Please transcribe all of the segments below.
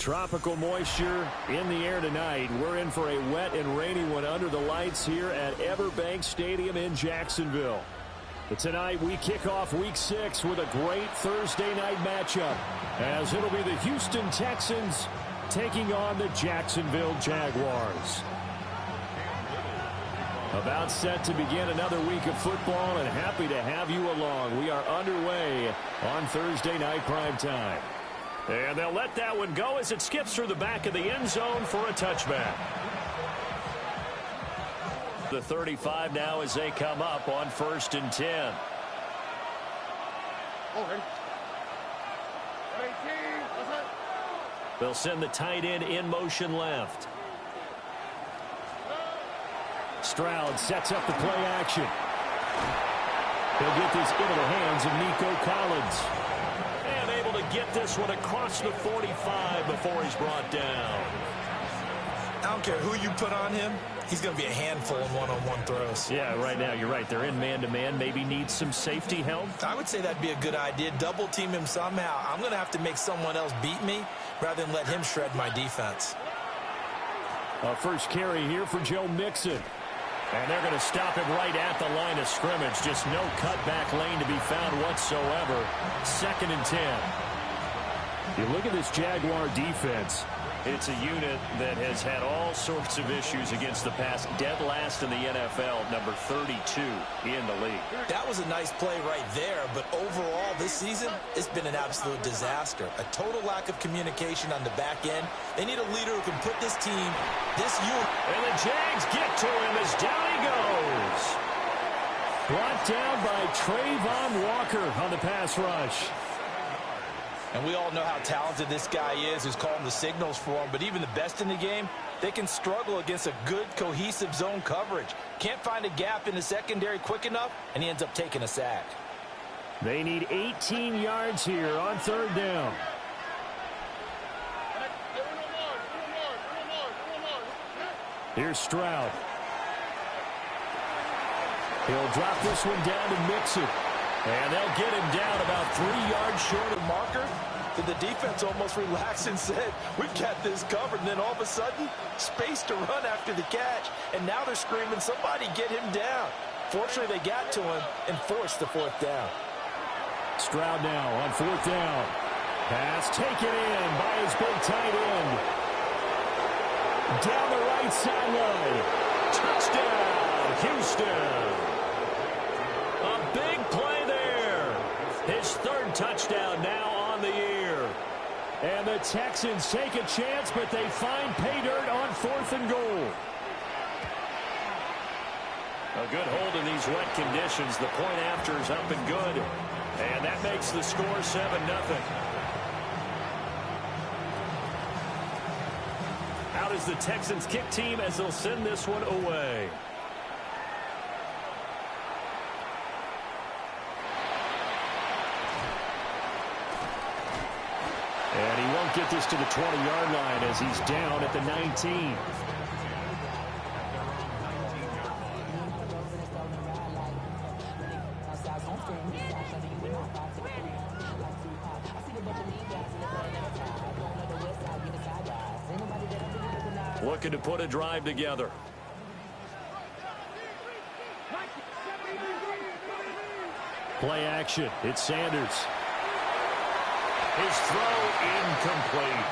Tropical moisture in the air tonight. We're in for a wet and rainy one under the lights here at Everbank Stadium in Jacksonville. But tonight we kick off Week 6 with a great Thursday night matchup, as it'll be the Houston Texans taking on the Jacksonville Jaguars. About set to begin another week of football, and happy to have you along. We are underway on Thursday night primetime. And they'll let that one go as it skips through the back of the end zone for a touchback. The 35 now as they come up on 1st and 10. They'll send the tight end in motion left. Stroud sets up the play action. He'll get this into the hands of Nico Collins. And able to get this one across the 45 before he's brought down. I don't care who you put on him. He's going to be a handful in one-on-one throws. Yeah, right now, you're right. They're in man-to-man. Maybe needs some safety help. I would say that'd be a good idea. Double team him somehow. I'm going to have to make someone else beat me rather than let him shred my defense. A first carry here for Joe Mixon. And they're going to stop him right at the line of scrimmage. Just no cutback lane to be found whatsoever. 2nd and 10. You look at this Jaguar defense. It's a unit that has had all sorts of issues against the pass. Dead last in the NFL, number 32 in the league. That was a nice play right there, but overall this season, it's been an absolute disaster. A total lack of communication on the back end. They need a leader who can put this team, this unit. And the Jags get to him as down he goes. Brought down by Trayvon Walker on the pass rush. And we all know how talented this guy is who's calling the signals for him. But even the best in the game, they can struggle against a good, cohesive zone coverage. Can't find a gap in the secondary quick enough, and he ends up taking a sack. They need 18 yards here on 3rd down. Here's Stroud. He'll drop this one down to Mixon. And they'll get him down about 3 yards short of marker. Did the defense almost relax and said, we've got this covered. And then all of a sudden, space to run after the catch. And now they're screaming, somebody get him down. Fortunately, they got to him and forced the 4th down. Stroud now on 4th down. Pass taken in by his big tight end. Down the right sideline. Touchdown, Houston. A big play there. His 3rd touchdown now on the year. And the Texans take a chance, but they find pay dirt on 4th and goal. A good hold in these wet conditions. The point after is up and good. And that makes the score 7-0. Out is the Texans kick team as they'll send this one away. And he won't get this to the 20-yard line as he's down at the 19. Looking to put a drive together. Play action. It's Sanders. His throw incomplete.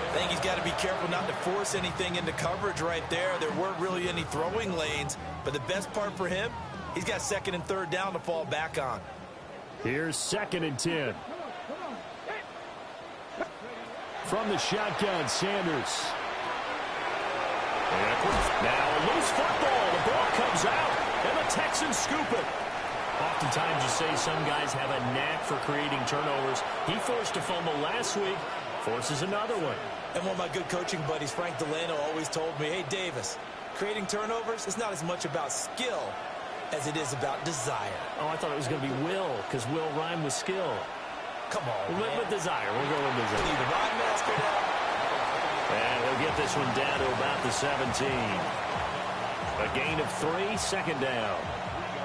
I think he's got to be careful not to force anything into coverage right there. There weren't really any throwing lanes, but the best part for him, he's got 2nd and 3rd down to fall back on. Here's 2nd and 10. From the shotgun, Sanders. Now a loose football. The ball comes out, and the Texans scoop it. Oftentimes you say some guys have a knack for creating turnovers. He forced a fumble last week, forces another one. And one of my good coaching buddies, Frank Delano, always told me, hey, Davis, creating turnovers is not as much about skill as it is about desire. Oh, I thought it was going to be will, because will rhyme with skill. Come on, with desire. We'll go with desire. Need the rhyme master now. And he'll get this one down to about the 17. A gain of 3, 2nd down.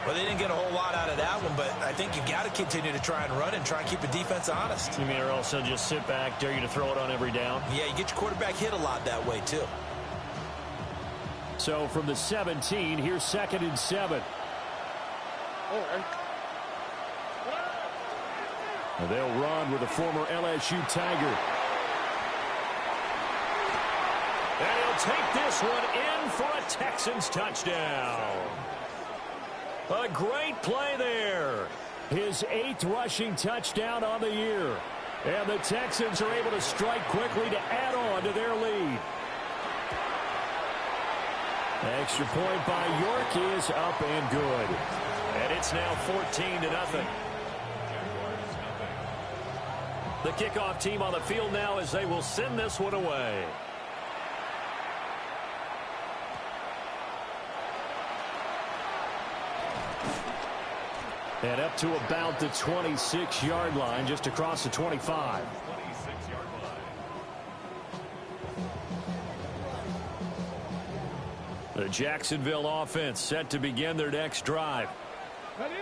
Well, they didn't get a whole lot out of that one, but I think you got to continue to try and run and try and keep the defense honest. You mean, or else they'll just sit back, dare you to throw it on every down? Yeah, you get your quarterback hit a lot that way, too. So from the 17, here's 2nd and 7. And they'll run with a former LSU Tiger. And he'll take this one in for a Texans touchdown. A great play there. His 8th rushing touchdown on the year. And the Texans are able to strike quickly to add on to their lead. Extra point by York is up and good. And it's now 14-0. The kickoff team on the field now as they will send this one away. And up to about the 26-yard line, just across the 25. The Jacksonville offense set to begin their next drive.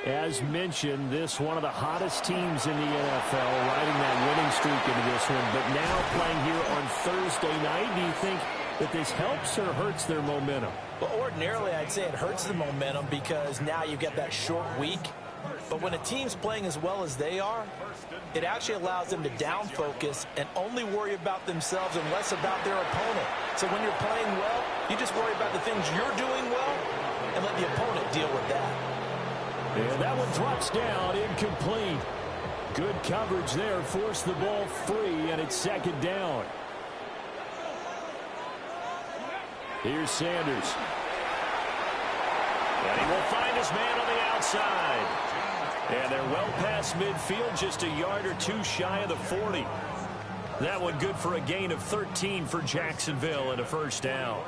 As mentioned, this one of the hottest teams in the NFL, riding that winning streak into this one, but now playing here on Thursday night. Do you think that this helps or hurts their momentum? Well, ordinarily, I'd say it hurts the momentum because now you get that short week. But when a team's playing as well as they are, it actually allows them to down focus and only worry about themselves and less about their opponent. So when you're playing well, you just worry about the things you're doing well and let the opponent deal with that. And that one drops down, incomplete. Good coverage there, forced the ball free, and it's 2nd down. Here's Sanders. And he will find his man on the outside. And they're well past midfield, just a yard or two shy of the 40. That one good for a gain of 13 for Jacksonville and a 1st down.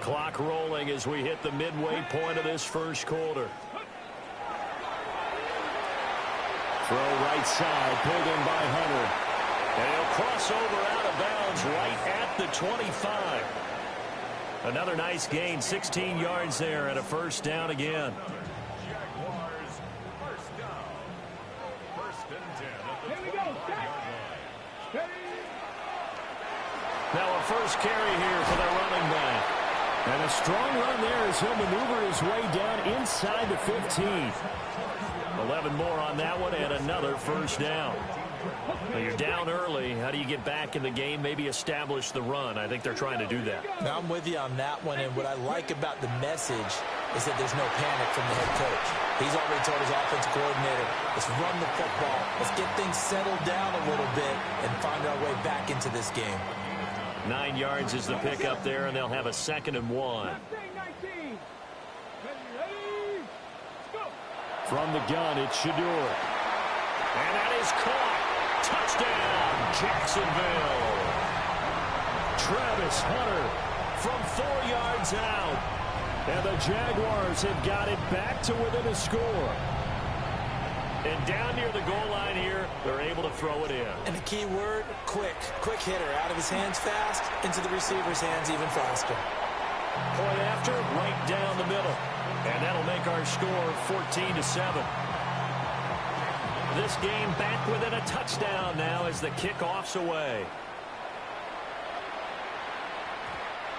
Clock rolling as we hit the midway point of this 1st quarter. Throw right side, pulled in by Hunter. And he'll cross over out of bounds right at the 25. Another nice gain, 16 yards there and a 1st down again. Jaguars, 1st down. 1st and 10 at the 25-yard line. Now a 1st carry here for their running back. And a strong run there as he'll maneuver his way down inside the 15. 11 more on that one and another 1st down. Now you're down early. How do you get back in the game? Maybe establish the run. I think they're trying to do that. Now I'm with you on that one, and what I like about the message is that there's no panic from the head coach. He's already told his offensive coordinator, let's run the football, let's get things settled down a little bit and find our way back into this game. 9 yards is the pickup there, and they'll have a 2nd and 1. From the gun, it's Shador. And that is caught. Touchdown, Jacksonville. Travis Hunter from 4 yards out. And the Jaguars have got it back to within a score. And down near the goal line here, they're able to throw it in. And the key word, quick. Quick hitter. Out of his hands fast, into the receiver's hands even faster. Point after, right down the middle. And that'll make our score 14-7. This game back within a touchdown now as the kickoff's away.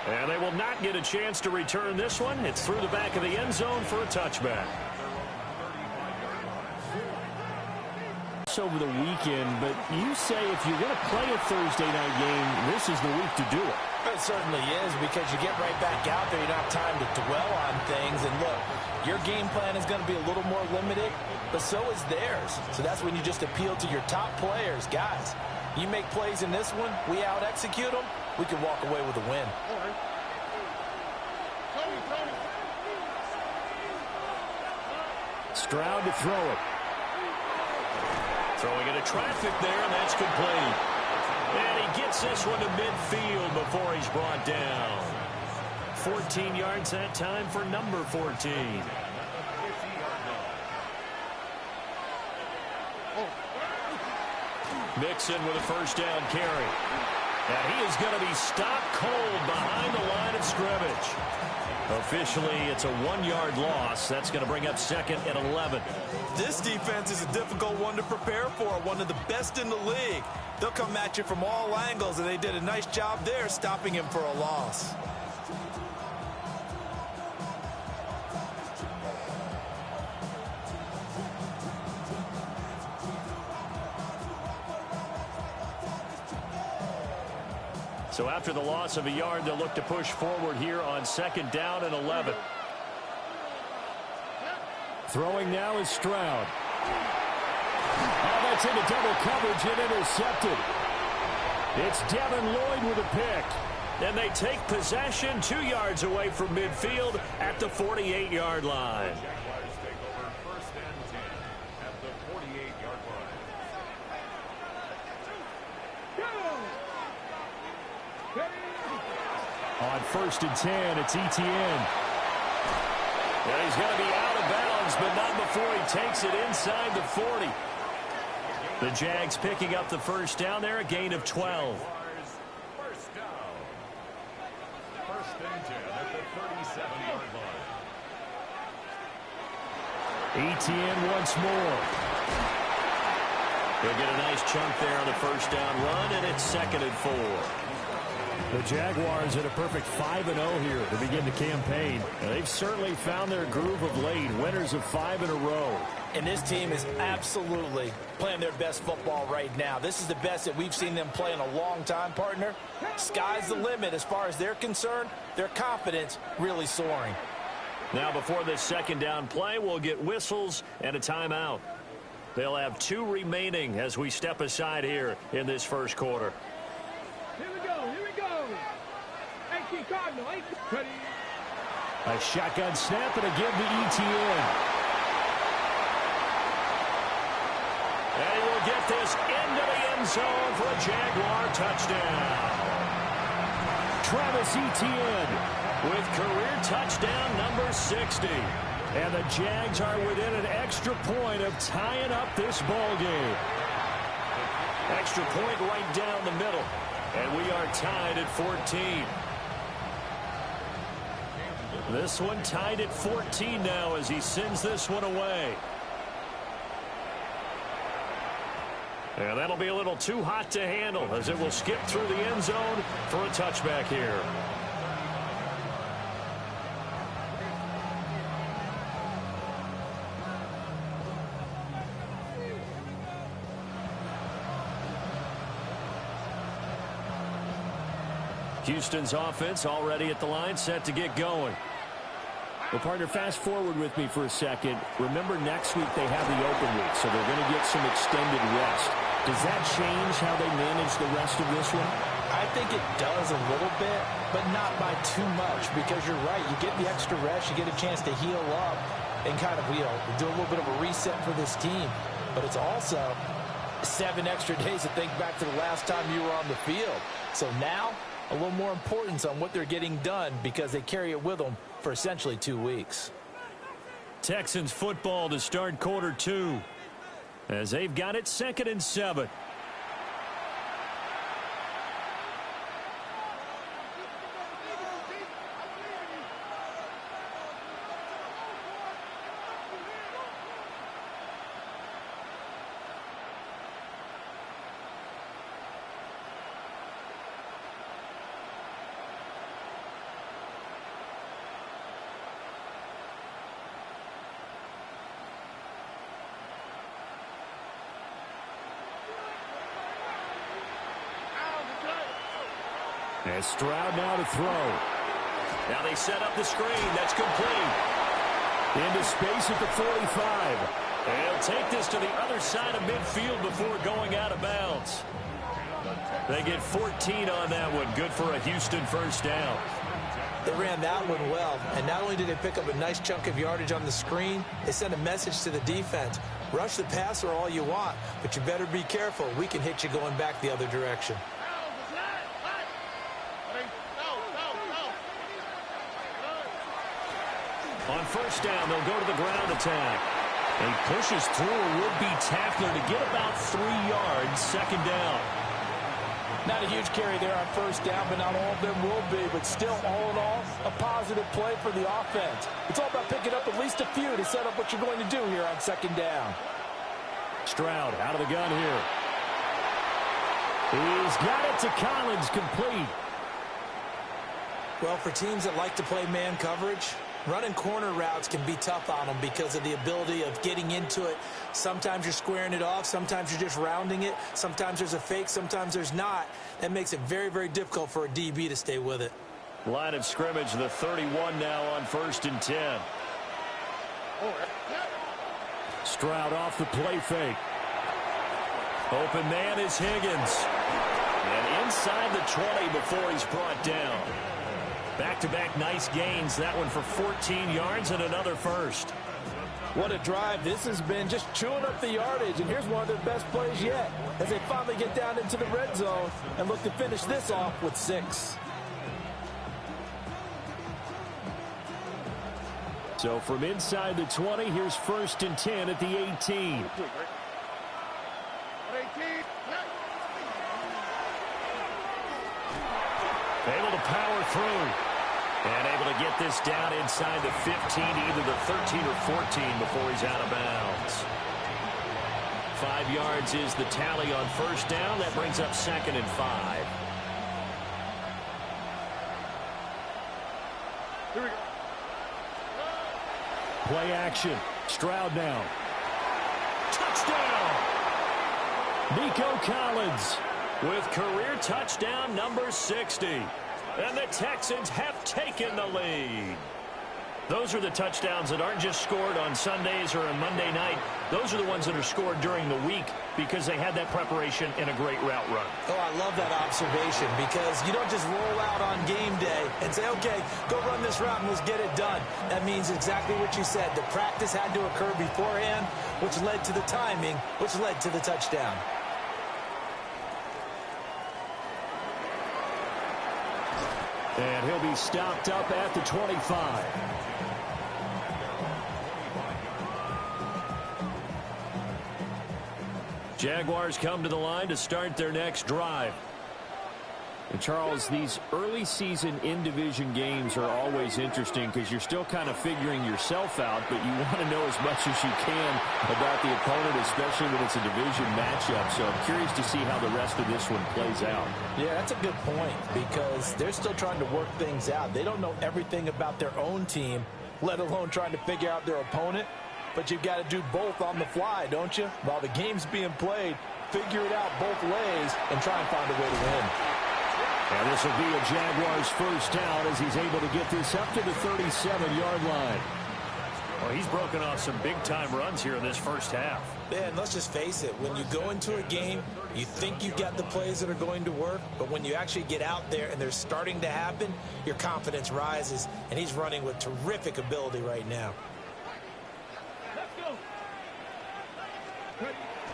And they will not get a chance to return this one. It's through the back of the end zone for a touchback. Over the weekend, but you say if you're going to play a Thursday night game, this is the week to do it. It certainly is, because you get right back out there. You don't have time to dwell on things. And look, your game plan is going to be a little more limited, but so is theirs. So that's when you just appeal to your top players. Guys, you make plays in this one, we out-execute them, we can walk away with a win. Stroud to throw it. Throwing into traffic there, and that's complete. And he gets this one to midfield before he's brought down. 14 yards that time for number 14. Mixon with a 1st down carry. And he is going to be stopped cold behind the line of scrimmage. Officially, it's a 1-yard loss. That's going to bring up 2nd and 11. This defense is a difficult one to prepare for, one of the best in the league. They'll come at you from all angles, and they did a nice job there stopping him for a loss. So after the loss of a yard, they'll look to push forward here on 2nd down and 11. Throwing now is Stroud. Oh, that's into double coverage and intercepted. It's Devin Lloyd with a pick. And they take possession 2 yards away from midfield at the 48-yard line. Jaguars take over 1st and 10 at the 48-yard line. On 1st and 10, it's Etienne. And he's going to be out of bounds, but not before he takes it inside the 40. The Jags picking up the first down there, a gain of 12. First down. 1st and 10 at the 37-yard line. Etienne once more. He'll get a nice chunk there on the first down run, and it's 2nd and 4. The Jaguars at a perfect 5-0 here to begin the campaign. They've certainly found their groove of late, winners of 5 in a row. And this team is absolutely playing their best football right now. This is the best that we've seen them play in a long time, partner. Sky's the limit as far as they're concerned. Their confidence really soaring. Now before this 2nd down play, we'll get whistles and a timeout. They'll have 2 remaining as we step aside here in this first quarter. A shotgun snap and a give to Etienne. And he will get this into the end zone for a Jaguar touchdown. Travis Etienne with career touchdown number 60. And the Jags are within an extra point of tying up this ball game. Extra point right down the middle. And we are tied at 14. This one tied at 14 now as he sends this one away. And that'll be a little too hot to handle as it will skip through the end zone for a touchback here. Houston's offense already at the line, set to get going. Well, partner, fast forward with me for a second. Remember, next week they have the open week, so they're going to get some extended rest. Does that change how they manage the rest of this one? I think it does a little bit, but not by too much, because you're right. You get the extra rest, you get a chance to heal up and kind of, do a little bit of a reset for this team. But it's also 7 extra days to think back to the last time you were on the field. So now, a little more importance on what they're getting done because they carry it with them for essentially 2 weeks. Texans football to start quarter 2 as they've got it 2nd and 7. And Stroud now to throw. Now they set up the screen. That's complete. Into space at the 45. And he'll take this to the other side of midfield before going out of bounds. They get 14 on that one. Good for a Houston first down. They ran that one well, and not only did they pick up a nice chunk of yardage on the screen, they sent a message to the defense. Rush the passer all you want, but you better be careful. We can hit you going back the other direction. On first down, they'll go to the ground attack. He pushes through a would-be tackler to get about 3 yards, 2nd down. Not a huge carry there on first down, but not all of them will be. But still, all in all, a positive play for the offense. It's all about picking up at least a few to set up what you're going to do here on second down. Stroud out of the gun here. He's got it to Collins, complete. Well, for teams that like to play man coverage, running corner routes can be tough on them because of the ability of getting into it. Sometimes you're squaring it off. Sometimes you're just rounding it. Sometimes there's a fake. Sometimes there's not. That makes it very, very difficult for a DB to stay with it. Line of scrimmage, the 31 now on 1st and 10. Stroud off the play fake. Open man is Higgins. And inside the 20 before he's brought down. Back-to-back nice gains. That one for 14 yards and another first. What a drive this has been, just chewing up the yardage. And here's one of their best plays yet as they finally get down into the red zone and look to finish this off with 6. So from inside the 20, here's 1st and 10 at the 18. Able to power through. And able to get this down inside the 15, either the 13 or 14 before he's out of bounds. 5 yards is the tally on first down. That brings up 2nd and 5. Here we go. Play action. Stroud now. Touchdown! Nico Collins with career touchdown number 60. And the Texans have taken the lead. Those are the touchdowns that aren't just scored on Sundays or on Monday night. Those are the ones that are scored during the week because they had that preparation in a great route run. Oh, I love that observation because you don't just roll out on game day and say, okay, go run this route and let's get it done. That means exactly what you said. The practice had to occur beforehand, which led to the timing, which led to the touchdown. And he'll be stopped up at the 25. Jaguars come to the line to start their next drive. And Charles, these early season in-division games are always interesting because you're still kind of figuring yourself out, but you want to know as much as you can about the opponent, especially when it's a division matchup. So I'm curious to see how the rest of this one plays out. Yeah, that's a good point because they're still trying to work things out. They don't know everything about their own team, let alone trying to figure out their opponent. But you've got to do both on the fly, don't you? While the game's being played, figure it out both ways and try and find a way to win. And this will be a Jaguars first down as he's able to get this up to the 37-yard line. Well, he's broken off some big-time runs here in this first half. Yeah, and let's just face it. When you go into a game, you think you've got the plays that are going to work, but when you actually get out there and they're starting to happen, your confidence rises, and he's running with terrific ability right now.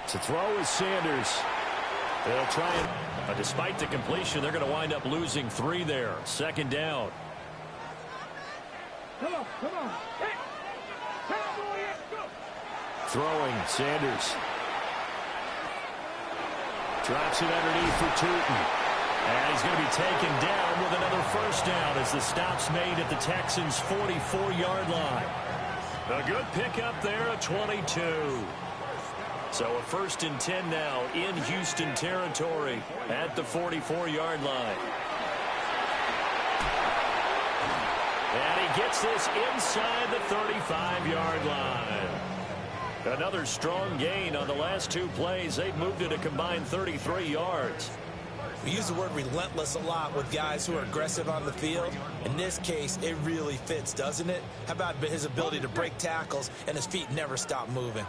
To throw is Sanders. They'll try it. Despite the completion, they're going to wind up losing 3 there. 2nd down. Come on. Hey. Go. Throwing, Sanders. Drops it underneath for Tootin. And he's going to be taken down with another first down as the stop's made at the Texans' 44-yard line. A good pickup there at 22. So a 1st and 10 now in Houston territory at the 44-yard line. And he gets this inside the 35-yard line. Another strong gain on the last 2 plays. They've moved it a combined 33 yards. We use the word relentless a lot with guys who are aggressive on the field. In this case, it really fits, doesn't it? How about his ability to break tackles and his feet never stop moving?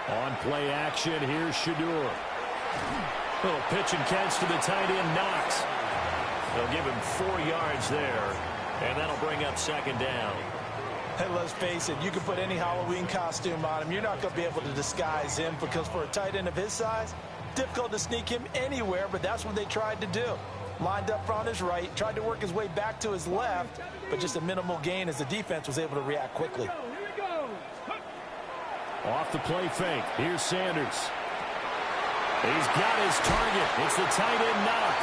On play action, here's Shadur. Little pitch and catch to the tight end, Knox. They'll give him 4 yards there, and that'll bring up 2nd down. Hey, let's face it, you can put any Halloween costume on him. You're not going to be able to disguise him because for a tight end of his size, difficult to sneak him anywhere, but that's what they tried to do. Lined up on his right, tried to work his way back to his left, but just a minimal gain as the defense was able to react quickly. Off the play fake. Here's Sanders. He's got his target. It's the tight end Knox.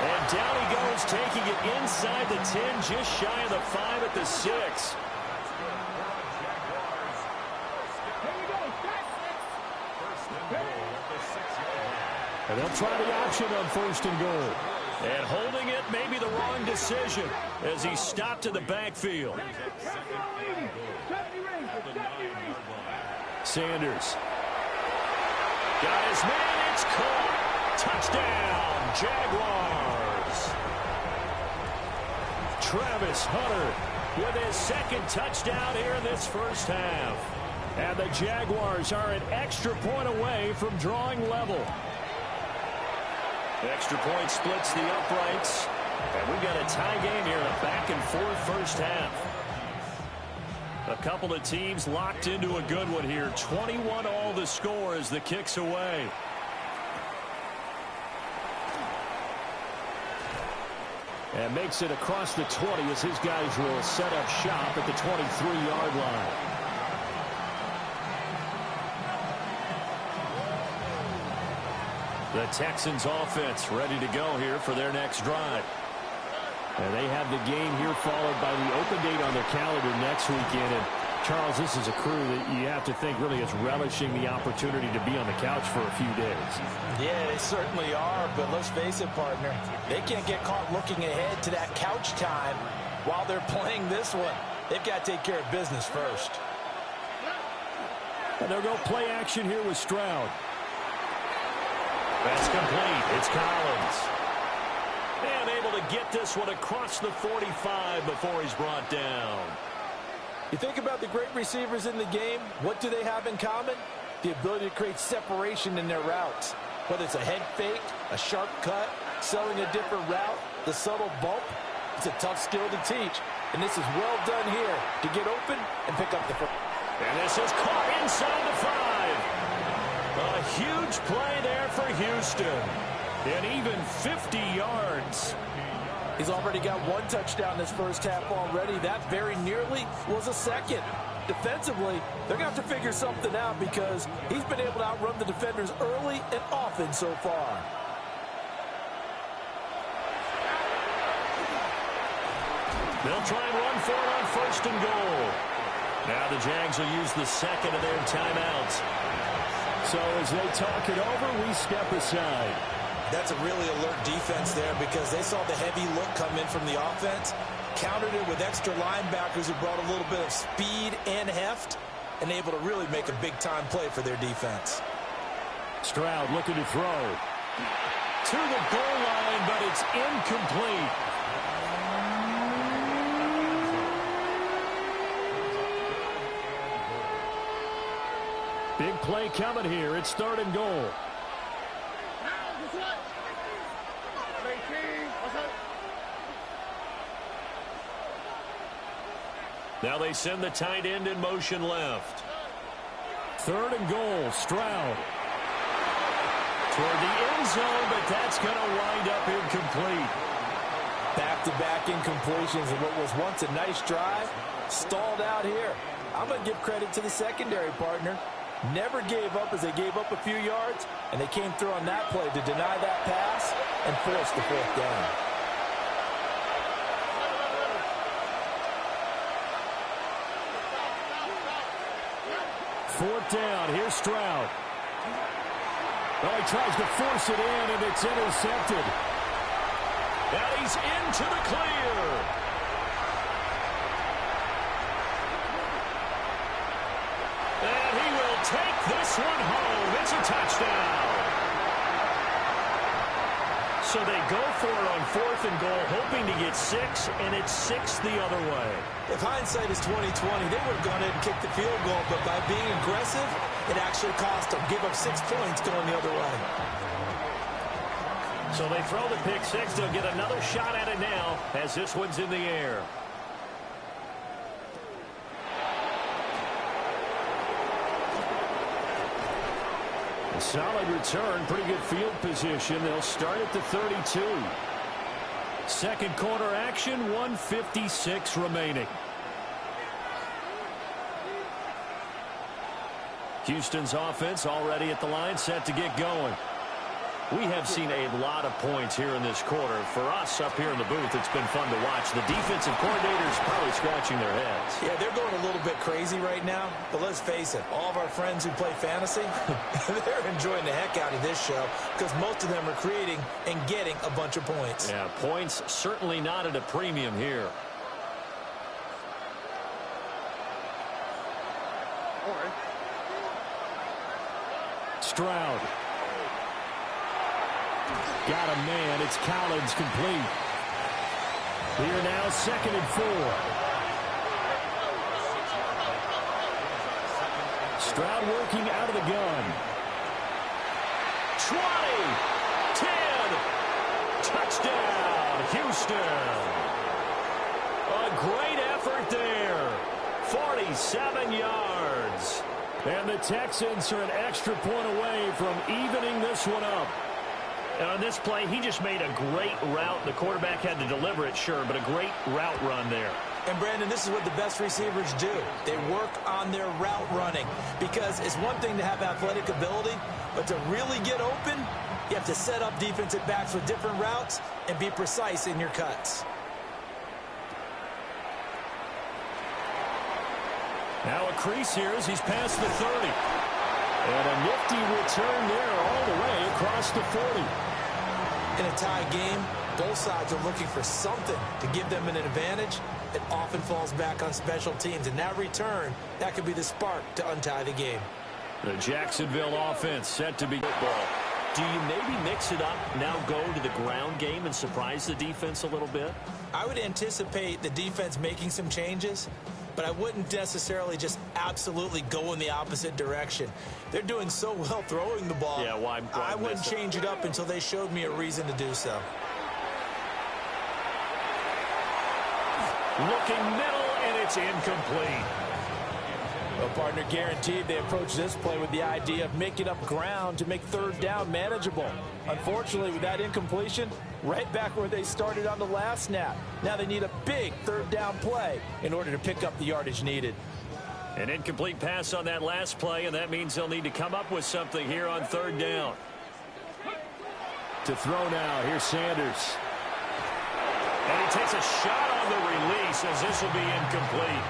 And down he goes, taking it inside the 10, just shy of the 5 at the 6. And they'll try the option on 1st and goal. And holding it may be the wrong decision as he stopped in the backfield. Sanders. Got his man. It's caught. Touchdown, Jaguars. Travis Hunter with his second touchdown here in this first half. And the Jaguars are an extra point away from drawing level. The extra point splits the uprights. And we've got a tie game here in a back-and-forth first half. A couple of teams locked into a good one here. 21 all the score as the kick's away. And makes it across the 20 as his guys will set up shop at the 23-yard line. The Texans offense ready to go here for their next drive. And they have the game here followed by the open date on their calendar next weekend. And Charles, this is a crew that you have to think really is relishing the opportunity to be on the couch for a few days. Yeah, they certainly are, but let's face it, partner. They can't get caught looking ahead to that couch time while they're playing this one. They've got to take care of business first. And they'll go play action here with Stroud. That's complete. It's Collins. And able to get this one across the 45 before he's brought down. You think about the great receivers in the game, what do they have in common? The ability to create separation in their routes. Whether it's a head fake, a sharp cut, selling a different route, the subtle bump, it's a tough skill to teach. And this is well done here to get open and pick up the first. And this is caught inside the 5. A huge play there for Houston. And even 50 yards. He's already got one touchdown this first half already. That very nearly was a second. Defensively, they're going to have to figure something out because he's been able to outrun the defenders early and often so far. They'll try and run for it on 1st and goal. Now the Jags will use the second of their timeouts. So as they talk it over, we step aside. That's a really alert defense there because they saw the heavy look come in from the offense, countered it with extra linebackers who brought a little bit of speed and heft, and able to really make a big-time play for their defense. Stroud looking to throw. To the goal line, but it's incomplete. Big play coming here. It's 3rd and goal. Now they send the tight end in motion left. 3rd and goal, Stroud. Toward the end zone, but that's going to wind up incomplete. Back-to-back incompletions of what was once a nice drive, stalled out here. I'm going to give credit to the secondary partner. Never gave up as they gave up a few yards, and they came through on that play to deny that pass and force the 4th down. Fourth down. Here's Stroud. Well, he tries to force it in, and it's intercepted. And he's into the clear. And he will take this one home. It's a touchdown. So they go for it on 4th and goal, hoping to get 6, and it's 6 the other way. If hindsight is 20/20, they would have gone ahead and kicked the field goal, but by being aggressive, it actually cost them. Give up 6 points going the other way. So they throw the pick 6. They'll get another shot at it now as this one's in the air. A solid return, pretty good field position. They'll start at the 32. Second quarter action, 1:56 remaining. Houston's offense already at the line, set to get going. We have seen a lot of points here in this quarter. For us up here in the booth, it's been fun to watch. The defensive coordinators probably scratching their heads. Yeah, they're going a little bit crazy right now. But let's face it, all of our friends who play fantasy, they're enjoying the heck out of this show because most of them are creating and getting a bunch of points. Yeah, points certainly not at a premium here. Stroud. Got a man. It's Collins complete. Here now, 2nd and 4. Stroud working out of the gun. 20. 10. Touchdown, Houston. A great effort there. 47 yards. And the Texans are an extra point away from evening this one up. And on this play, he just made a great route. The quarterback had to deliver it, sure, but a great route run there. And, Brandon, this is what the best receivers do. They work on their route running because it's one thing to have athletic ability, but to really get open, you have to set up defensive backs with different routes and be precise in your cuts. Now a crease here as he's past the 30. And a nifty return there all the way across the 40. In a tie game, both sides are looking for something to give them an advantage. It often falls back on special teams. And that return, that could be the spark to untie the game. The Jacksonville offense set to be football. Do you maybe mix it up, now go to the ground game and surprise the defense a little bit? I would anticipate the defense making some changes, but I wouldn't necessarily just absolutely go in the opposite direction. They're doing so well throwing the ball. Yeah, why I wouldn't change it up until they showed me a reason to do so. Looking middle, and it's incomplete. Well, partner, guaranteed they approach this play with the idea of making up ground to make 3rd down manageable. Unfortunately, with that incompletion, right back where they started on the last snap. Now they need a big 3rd down play in order to pick up the yardage needed. An incomplete pass on that last play, and that means they'll need to come up with something here on 3rd down. To throw now, here's Sanders. And he takes a shot on the release as this will be incomplete.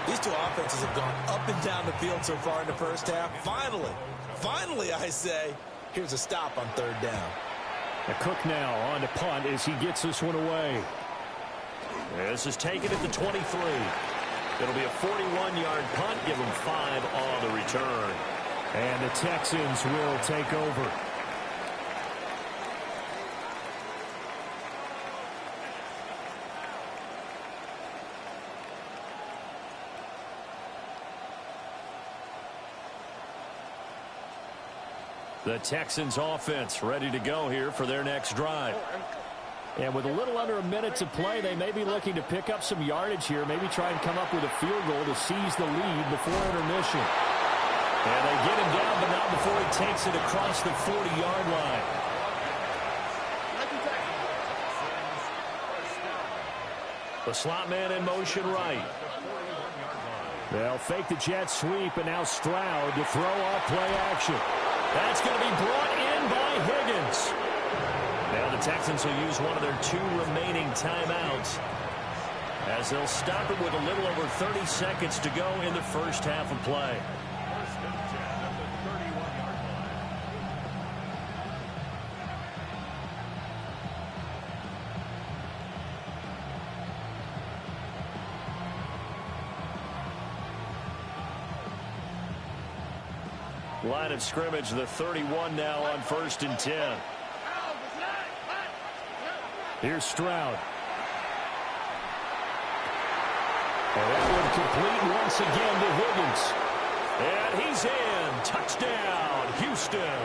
These two offenses have gone up and down the field so far in the first half. Finally, I say, here's a stop on 3rd down. A Cook now on to punt as he gets this one away. This is taken at the 23. It'll be a 41-yard punt. Give them 5 on the return. And the Texans will take over. The Texans offense ready to go here for their next drive. And with a little under a minute to play, they may be looking to pick up some yardage here, maybe try and come up with a field goal to seize the lead before intermission. And they get him down, but not before he takes it across the 40-yard line. The slot man in motion right. They'll fake the jet sweep, and now Stroud to throw off play action. That's going to be brought in by Higgins. Now the Texans will use one of their 2 remaining timeouts as they'll stop it with a little over 30 seconds to go in the first half of play. Line of scrimmage, the 31 now on 1st and 10. Here's Stroud. And that one complete once again to Higgins. And he's in. Touchdown, Houston.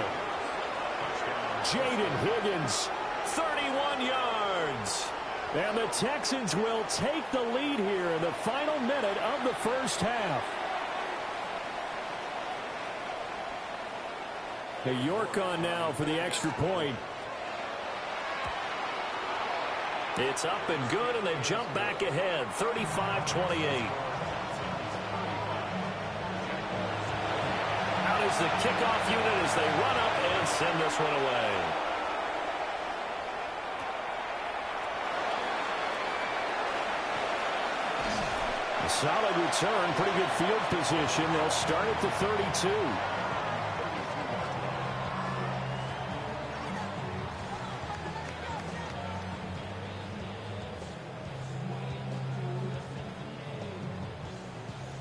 Jaden Higgins, 31 yards. And the Texans will take the lead here in the final minute of the first half. The York on now for the extra point. It's up and good, and they've jumped back ahead, 35-28. is the kickoff unit as they run up and send this one away. A solid return, pretty good field position. They'll start at the 32.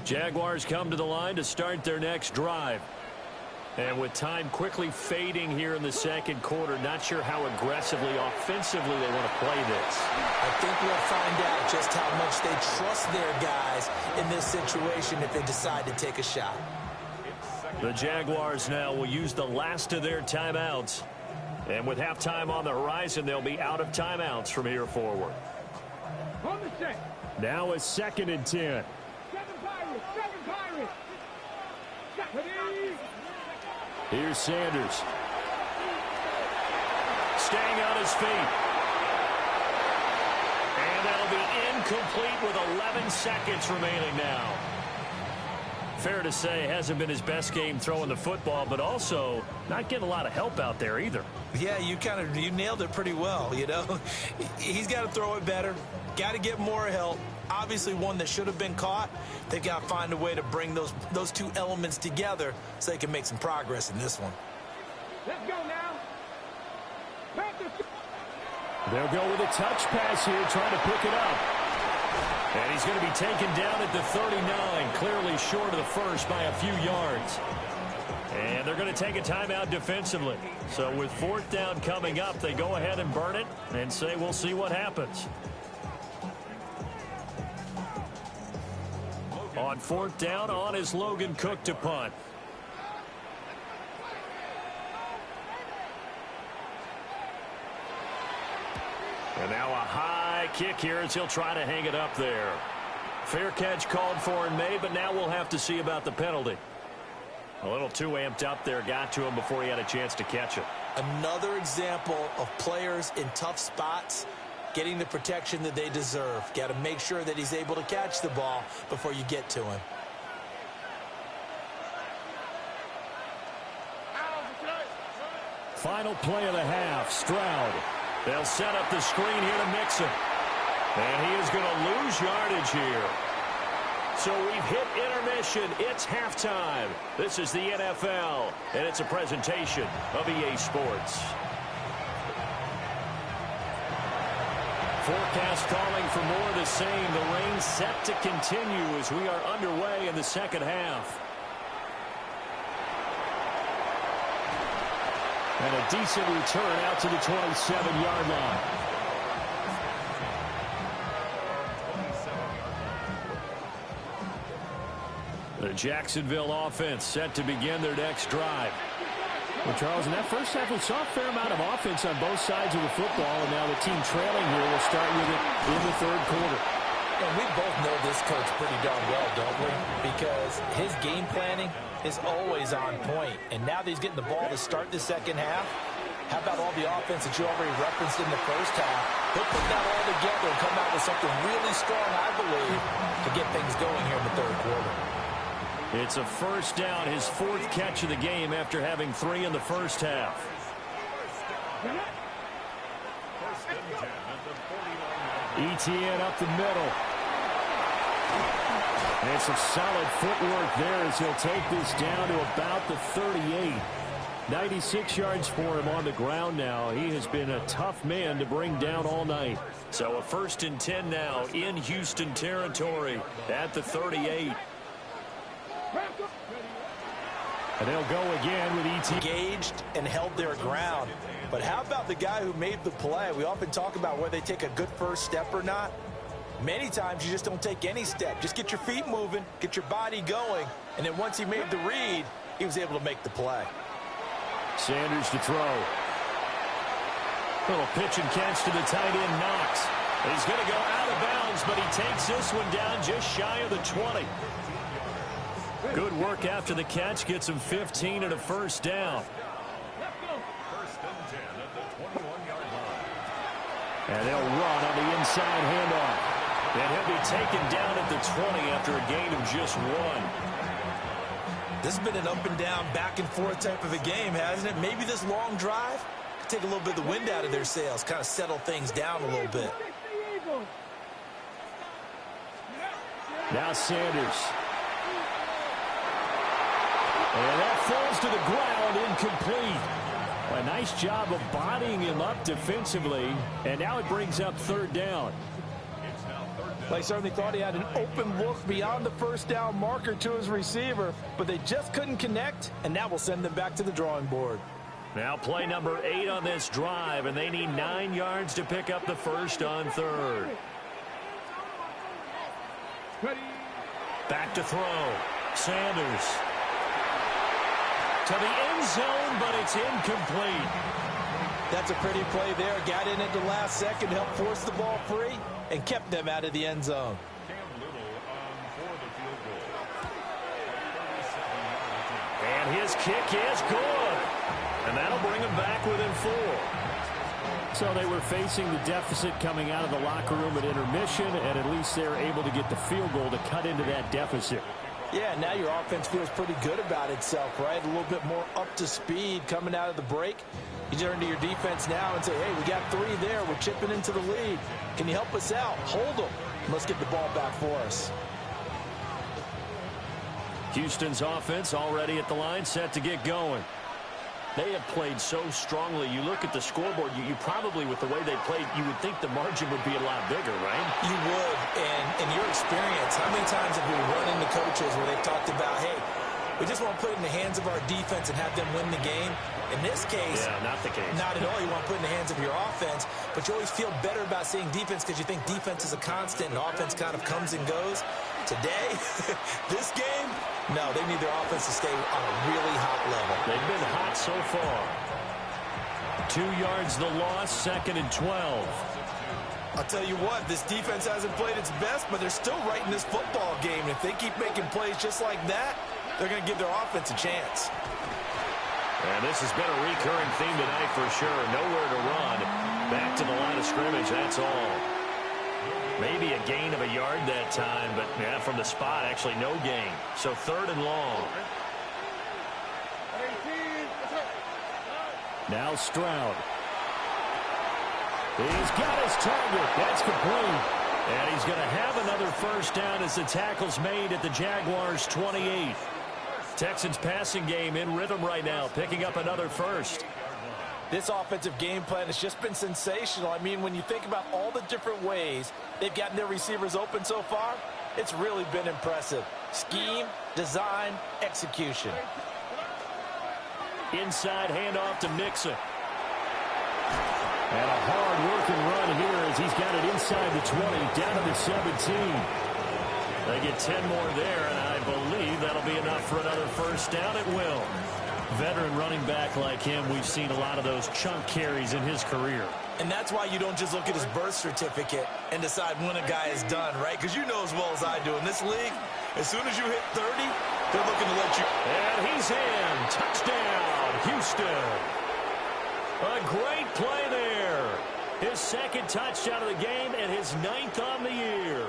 Jaguars come to the line to start their next drive. And with time quickly fading here in the second quarter, not sure how aggressively, offensively they want to play this. I think we'll find out just how much they trust their guys in this situation if they decide to take a shot. The Jaguars now will use the last of their timeouts. And with halftime on the horizon, they'll be out of timeouts from here forward. On the set. Now it's 2nd and 10. Seven Pirates. Ready? Here's Sanders. Staying on his feet. And that'll be incomplete with 11 seconds remaining now. Fair to say, hasn't been his best game throwing the football, but also not getting a lot of help out there either. Yeah, you nailed it pretty well, you know. He's got to throw it better, got to get more help. Obviously one that should have been caught. They've got to find a way to bring those two elements together so they can make some progress in this one. Let's go now. They'll go with a touch pass here, trying to pick it up. And he's going to be taken down at the 39, clearly short of the first by a few yards. And they're going to take a timeout defensively. So with 4th down coming up, they go ahead and burn it and say we'll see what happens. On 4th down, on is Logan Cook to punt. And now a high kick here as he'll try to hang it up there. Fair catch called for and made, but now we'll have to see about the penalty. A little too amped up there, got to him before he had a chance to catch it. Another example of players in tough spots getting the protection that they deserve. Got to make sure that he's able to catch the ball before you get to him. Final play of the half, Stroud. They'll set up the screen here to Mixon. And he is going to lose yardage here. So we've hit intermission. It's halftime. This is the NFL, and it's a presentation of EA Sports. Forecast calling for more of the same. The rain set to continue as we are underway in the second half. And a decent return out to the 27-yard line. The Jacksonville offense set to begin their next drive. Well, Charles, in that first half, we saw a fair amount of offense on both sides of the football, and now the team trailing here will start with it in the 3rd quarter. And we both know this coach pretty darn well, don't we? Because his game planning is always on point. And now that he's getting the ball to start the second half, how about all the offense that you already referenced in the first half? He'll put that all together and come out with something really strong, I believe, to get things going here in the 3rd quarter. It's a first down, his 4th catch of the game after having 3 in the first half. ETN up the middle. And some solid footwork there as he'll take this down to about the 38. 96 yards for him on the ground now. He has been a tough man to bring down all night. So a 1st and 10 now in Houston territory at the 38. And they'll go again with ET. Engaged and held their ground. But how about the guy who made the play? We often talk about whether they take a good first step or not. Many times you just don't take any step. Just get your feet moving, get your body going, and then once he made the read, he was able to make the play. Sanders to throw. Little pitch and catch to the tight end, Knox. He's going to go out of bounds, but he takes this one down just shy of the 20. Good work after the catch. Gets him 15 and a first down. And they'll run on the inside handoff. And he'll be taken down at the 20 after a gain of just 1. This has been an up and down, back and forth type of a game, hasn't it? Maybe this long drive could take a little bit of the wind out of their sails, kind of settle things down a little bit. Now Sanders. And that falls to the ground, incomplete. A nice job of bodying him up defensively, and now it brings up third down. They certainly thought he had an open look beyond the first down marker to his receiver, but they just couldn't connect, and that will send them back to the drawing board. Now play number 8 on this drive, and they need 9 yards to pick up the first on third. Back to throw. Sanders. To the end zone, but it's incomplete. That's a pretty play there. Got in at the last second, helped force the ball free, and kept them out of the end zone. And his kick is good. And that'll bring him back within 4. So they were facing the deficit coming out of the locker room at intermission, and at least they're able to get the field goal to cut into that deficit. Yeah, now your offense feels pretty good about itself, right? A little bit more up to speed coming out of the break. You turn to your defense now and say, hey, we got 3 there. We're chipping into the lead. Can you help us out? Hold them. Let's get the ball back for us. Houston's offense already at the line, set to get going. They have played so strongly. You look at the scoreboard, you probably, with the way they played, you would think the margin would be a lot bigger, right? You would. And in your experience, how many times have we run into coaches where they've talked about, hey, we just want to put it in the hands of our defense and have them win the game? In this case, yeah, not the case. Not at all. You want to put it in the hands of your offense, but you always feel better about saying defense because you think defense is a constant and offense kind of comes and goes. Today, this game, no, they need their offense to stay on a really hot level. They've been hot so far. 2 yards the loss, 2nd and 12. I'll tell you what, this defense hasn't played its best, but they're still right in this football game. If they keep making plays just like that, they're going to give their offense a chance. And this has been a recurring theme tonight for sure. Nowhere to run. Back to the line of scrimmage, that's all. Maybe a gain of a yard that time, but yeah, from the spot, actually no gain. So 3rd and long. Now Stroud. He's got his target. That's complete. And he's going to have another first down as the tackle's made at the Jaguars' 28. Texans passing game in rhythm right now, picking up another first. This offensive game plan has just been sensational. I mean, when you think about all the different ways they've gotten their receivers open so far, it's really been impressive. Scheme, design, execution. Inside handoff to Mixon. And a hard-working run here as he's got it inside the 20, down to the 17. They get 10 more there, and I believe that'll be enough for another first down. It will. Veteran running back like him, we've seen a lot of those chunk carries in his career. And that's why you don't just look at his birth certificate and decide when a guy is done, right? Because you know as well as I do, in this league, as soon as you hit 30, they're looking to let you. And he's in. Touchdown, Houston. A great play there. His 2nd touchdown of the game and his 9th on the year.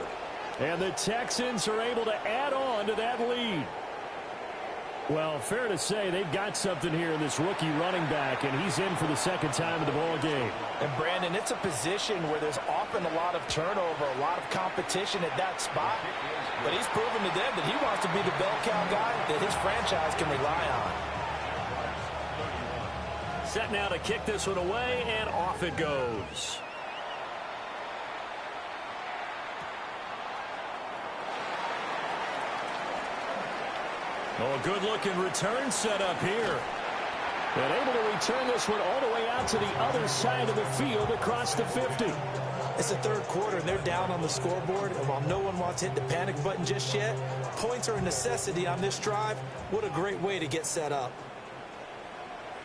And the Texans are able to add on to that lead. Well, fair to say they've got something here in this rookie running back, and he's in for the 2nd time of the ball game. And, Brandon, it's a position where there's often a lot of turnover, a lot of competition at that spot. But he's proven to them that he wants to be the bell cow guy that his franchise can rely on. Set now to kick this one away, and off it goes. Oh, a good-looking return set up here. And able to return this one all the way out to the other side of the field across the 50. It's the 3rd quarter, and they're down on the scoreboard. And while no one wants to hit the panic button just yet, points are a necessity on this drive. What a great way to get set up.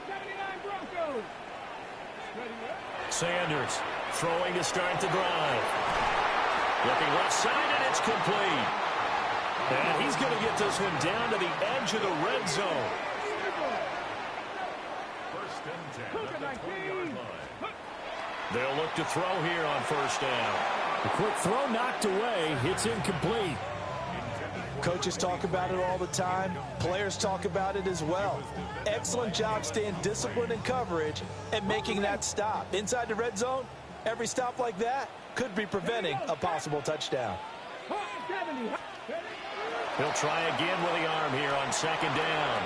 79 Broncos. Sanders throwing to start the drive. Looking left side, and it's complete. And he's going to get this one down to the edge of the red zone. First and 10 at the 20-yard line. They'll look to throw here on first down. The quick throw knocked away. It's incomplete. Coaches talk about it all the time. Players talk about it as well. Excellent job staying disciplined in coverage and making that stop. Inside the red zone, every stop like that could be preventing a possible touchdown. He'll try again with the arm here on second down.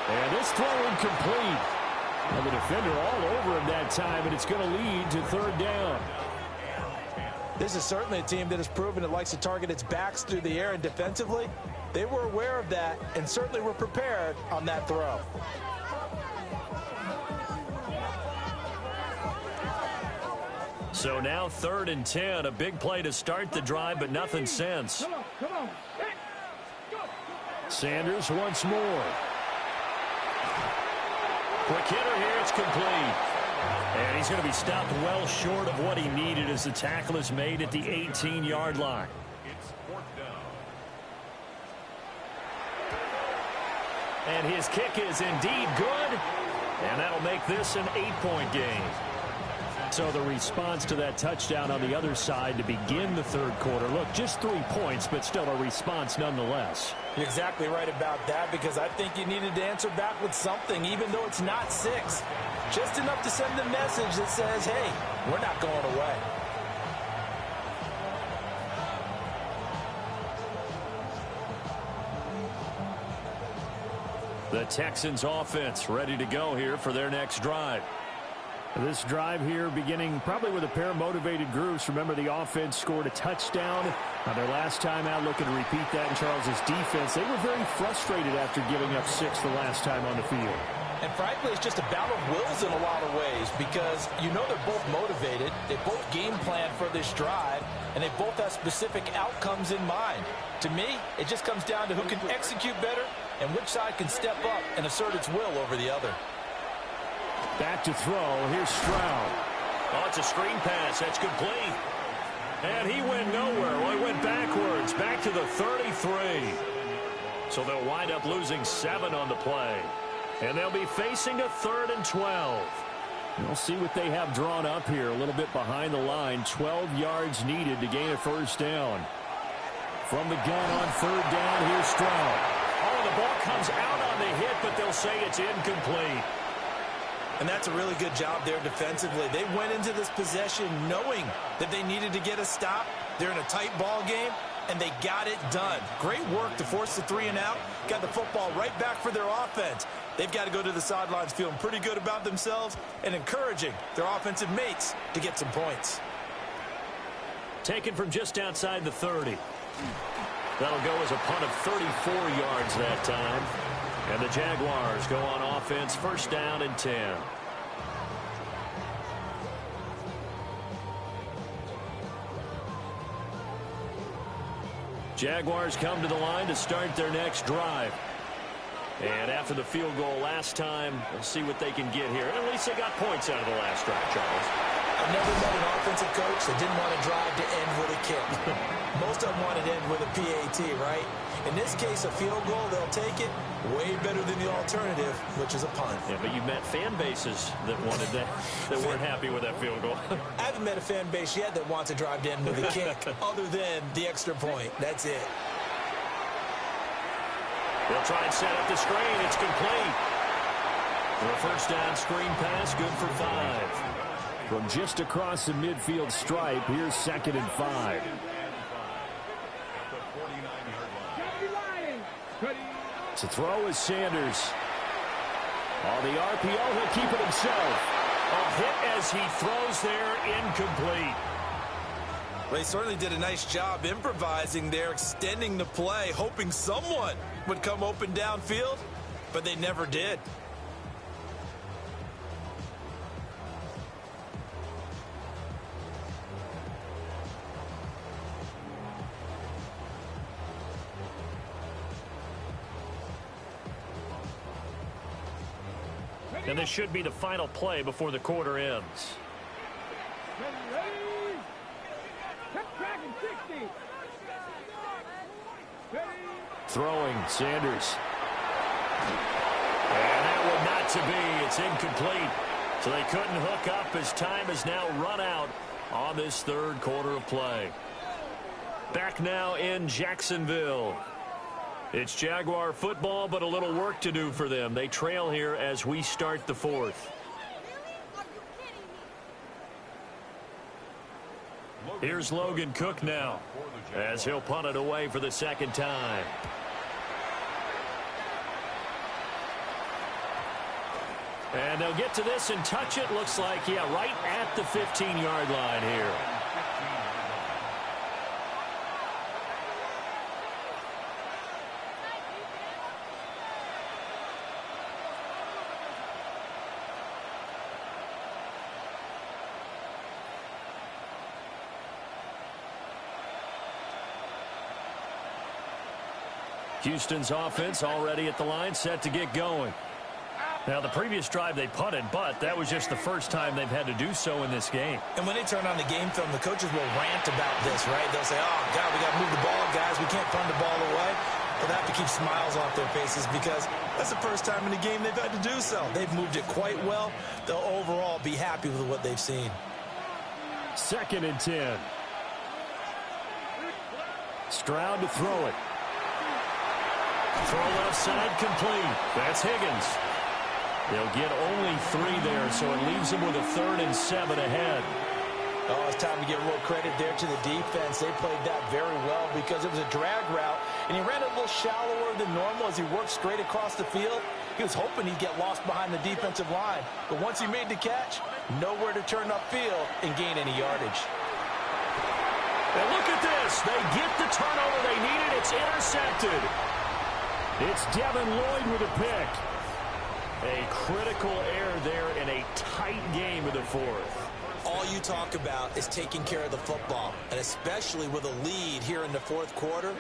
And this throw incomplete. And the defender all over him that time, and it's going to lead to third down. This is certainly a team that has proven it likes to target its backs through the air, and defensively, they were aware of that and certainly were prepared on that throw. So now 3rd and 10, a big play to start the drive, but nothing since. Come on. Sanders once more. Quick hitter here, it's complete. And he's going to be stopped well short of what he needed as the tackle is made at the 18-yard line. It's 4th down. And his kick is indeed good. And that'll make this an 8-point game. So the response to that touchdown on the other side to begin the third quarter. Look, just 3 points, but still a response nonetheless. You're exactly right about that, because I think you needed to answer back with something, even though it's not 6. Just enough to send a message that says, hey, we're not going away. The Texans offense ready to go here for their next drive. This drive here beginning probably with a pair of motivated groups. Remember, the offense scored a touchdown on their last time out, looking to repeat that in Charles's defense. They were very frustrated after giving up 6 the last time on the field. And frankly, it's just a battle of wills in a lot of ways, because you know they're both motivated, they both game plan for this drive, and they both have specific outcomes in mind. To me, it just comes down to who can execute better and which side can step up and assert its will over the other. Back to throw. Here's Stroud. Oh, it's a screen pass. That's complete. And he went nowhere. Well, he went backwards. Back to the 33. So they'll wind up losing 7 on the play. And they'll be facing a 3rd and 12. We'll see what they have drawn up here. A little bit behind the line. 12 yards needed to gain a first down. From the gun on 3rd down, here's Stroud. Oh, the ball comes out on the hit, but they'll say it's incomplete. And that's a really good job there defensively. They went into this possession knowing that they needed to get a stop. They're in a tight ball game, and they got it done. Great work to force the 3 and out. Got the football right back for their offense. They've got to go to the sidelines feeling pretty good about themselves and encouraging their offensive mates to get some points. Taken from just outside the 30. That'll go as a punt of 34 yards that time. And the Jaguars go on offense, 1st down and 10. Jaguars come to the line to start their next drive. And after the field goal last time, we'll see what they can get here. At least they got points out of the last drive, Charles. I've never met an offensive coach that didn't want to drive to end with a kick. Most of them wanted to end with a PAT, right? In this case, a field goal, they'll take it. Way better than the alternative, which is a punt. Yeah, but you met fan bases that wanted that weren't happy with that field goal. I haven't met a fan base yet that wants to drive to end with a kick, other than the extra point. That's it. They'll try and set up the screen. It's complete. For a 1st down screen pass, good for 5. From just across the midfield stripe, here's 2nd and 5. To throw is Sanders. On the RPO, he'll keep it himself. A hit as he throws there, incomplete. They certainly did a nice job improvising there, extending the play, hoping someone would come open downfield, but they never did. And this should be the final play before the quarter ends. Throwing, Sanders. And that one not to be. It's incomplete. So they couldn't hook up as time has now run out on this 3rd quarter of play. Back now in Jacksonville. It's Jaguar football, but a little work to do for them. They trail here as we start the fourth. Here's Logan Cook now as he'll punt it away for the second time. And they'll get to this and touch it. Looks like, yeah, right at the 15-yard line here. Houston's offense already at the line, set to get going. Now, the previous drive they punted, but that was just the first time they've had to do so in this game. And when they turn on the game film, the coaches will rant about this, right? They'll say, oh, God, we got to move the ball, guys. We can't punt the ball away. But they have to keep smiles off their faces because that's the first time in the game they've had to do so. They've moved it quite well. They'll overall be happy with what they've seen. 2nd and 10. Stroud to throw it. Throw left side complete. That's Higgins. They'll get only 3 there, so it leaves them with a 3rd and 7 ahead. Oh, it's time to give a little credit there to the defense. They played that very well because it was a drag route, and he ran it a little shallower than normal as he worked straight across the field. He was hoping he'd get lost behind the defensive line, but once he made the catch, nowhere to turn upfield and gain any yardage. And look at this. They get the turnover they needed. It's intercepted. It's Devin Lloyd with a pick. A critical error there in a tight game of the fourth. All you talk about is taking care of the football, and especially with a lead here in the fourth quarter,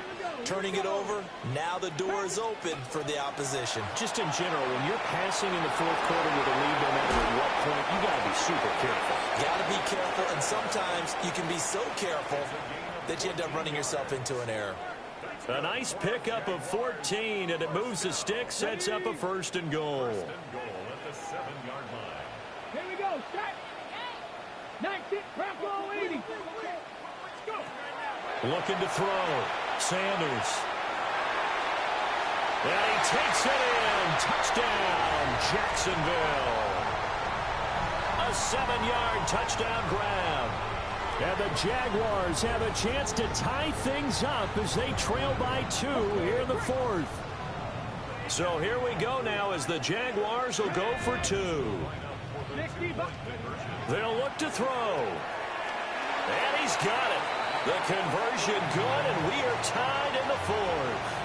turning it over, now the door is open for the opposition. Just in general, when you're passing in the fourth quarter with a lead, no matter at what point, you got to be super careful. Got to be careful, and sometimes you can be so careful that you end up running yourself into an error. A nice pickup of 14, and it moves the stick, sets up a 1st and goal. Here we go. Set. 19. Bronco 80. Let's go. Looking to throw. Sanders. And he takes it in. Touchdown, Jacksonville. A 7-yard touchdown grab. And the Jaguars have a chance to tie things up as they trail by 2 here in the fourth. So here we go now as the Jaguars will go for 2. They'll look to throw. And he's got it. The conversion good, and we are tied in the fourth.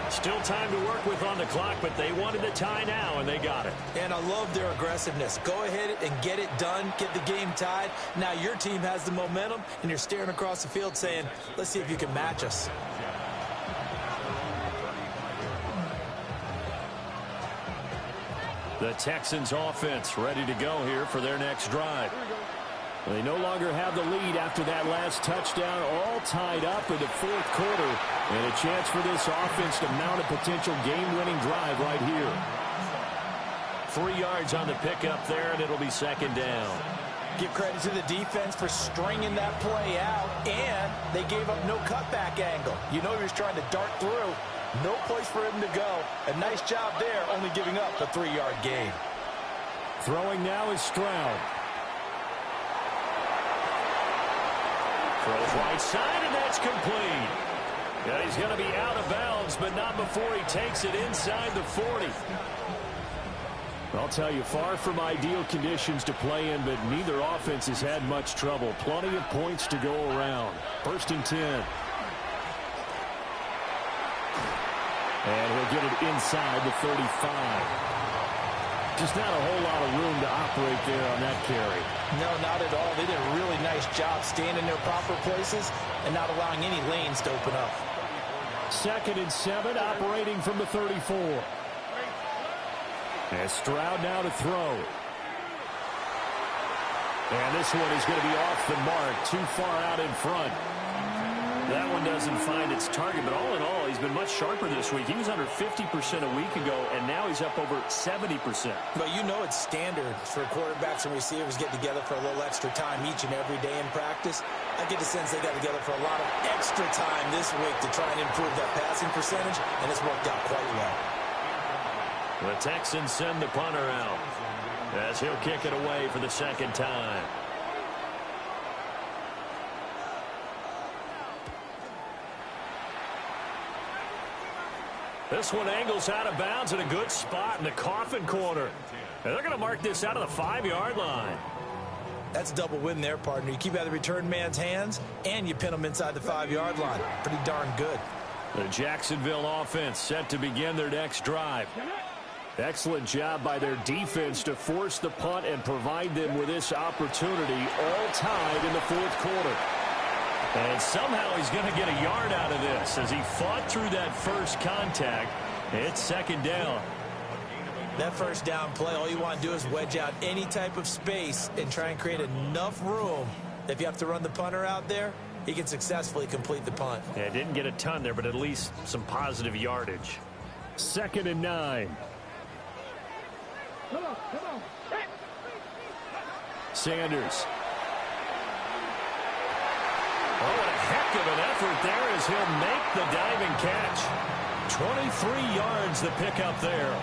Still time to work with on the clock, but they wanted the tie now, and they got it. And I love their aggressiveness. Go ahead and get it done, get the game tied. Now your team has the momentum, and you're staring across the field saying, let's see if you can match us. The Texans offense ready to go here for their next drive. They no longer have the lead after that last touchdown, all tied up in the fourth quarter. And a chance for this offense to mount a potential game-winning drive right here. 3 yards on the pickup there, and it'll be 2nd down. Give credit to the defense for stringing that play out, and they gave up no cutback angle. You know he was trying to dart through. No place for him to go. A nice job there, only giving up a 3-yard gain. Throwing now is Stroud. Throws right side, and that's complete. Yeah, he's going to be out of bounds, but not before he takes it inside the 40. I'll tell you, far from ideal conditions to play in, but neither offense has had much trouble. Plenty of points to go around. 1st and 10. And he'll get it inside the 35. Just not a whole lot of room to operate there on that carry. No, not at all. They did a really nice job staying in their proper places and not allowing any lanes to open up. 2nd and 7, operating from the 34. And Stroud now to throw. And this one is going to be off the mark, too far out in front. That one doesn't find its target, but all in all, he's been much sharper this week. He was under 50% a week ago, and now he's up over 70%. But you know it's standard for quarterbacks and receivers get together for a little extra time each and every day in practice. I get the sense they got together for a lot of extra time this week to try and improve that passing percentage, and it's worked out quite well. The Texans send the punter out as he'll kick it away for the second time. This one angles out of bounds in a good spot in the coffin corner. And they're going to mark this out of the 5-yard line. That's a double win there, partner. You keep out of the return man's hands, and you pin them inside the 5-yard line. Pretty darn good. The Jacksonville offense set to begin their next drive. Excellent job by their defense to force the punt and provide them with this opportunity, all tied in the fourth quarter. And somehow he's going to get a yard out of this as he fought through that first contact. It's second down. That first down play, all you want to do is wedge out any type of space and try and create enough room. If you have to run the punter out there, he can successfully complete the punt. Yeah, didn't get a ton there, but at least some positive yardage. 2nd and 9. Come on. Sanders. Oh, what a heck of an effort there as he'll make the diving catch. 23 yards the pickup there.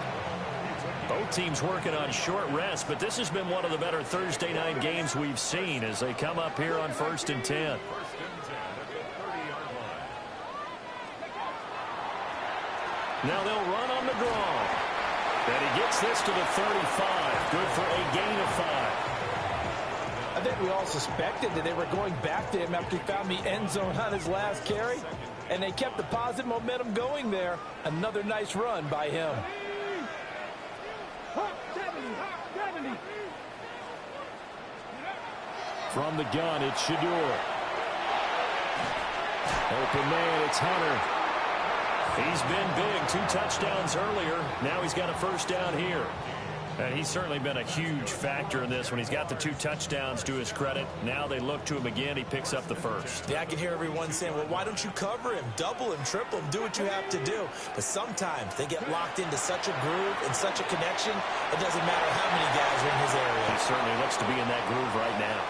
Both teams working on short rest, but this has been one of the better Thursday night games we've seen as they come up here on 1st and 10. Now they'll run on the draw. And he gets this to the 35. Good for a gain of 5. I think we all suspected that they were going back to him after he found the end zone on his last carry, and they kept the positive momentum going there. Another nice run by him. From the gun, it's Shador. Open man, it's Hunter. He's been big. 2 touchdowns earlier. Now he's got a first down here. And he's certainly been a huge factor in this when he's got the 2 touchdowns to his credit. Now they look to him again. He picks up the first. Yeah, I can hear everyone saying, well, why don't you cover him? Double him, triple him, do what you have to do. But sometimes they get locked into such a groove and such a connection, it doesn't matter how many guys are in his area. He certainly looks to be in that groove right now.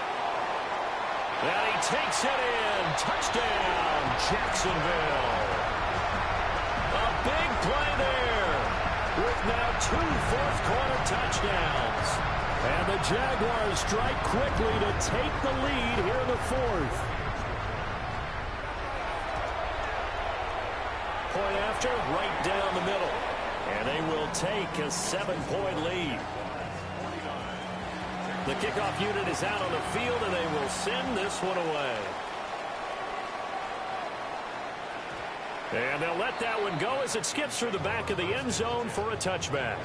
And he takes it in. Touchdown, Jacksonville. A big play there. With now 2 fourth-quarter touchdowns. And the Jaguars strike quickly to take the lead here in the 4th. Point after, right down the middle. And they will take a 7-point lead. The kickoff unit is out on the field, and they will send this one away. And they'll let that one go as it skips through the back of the end zone for a touchback.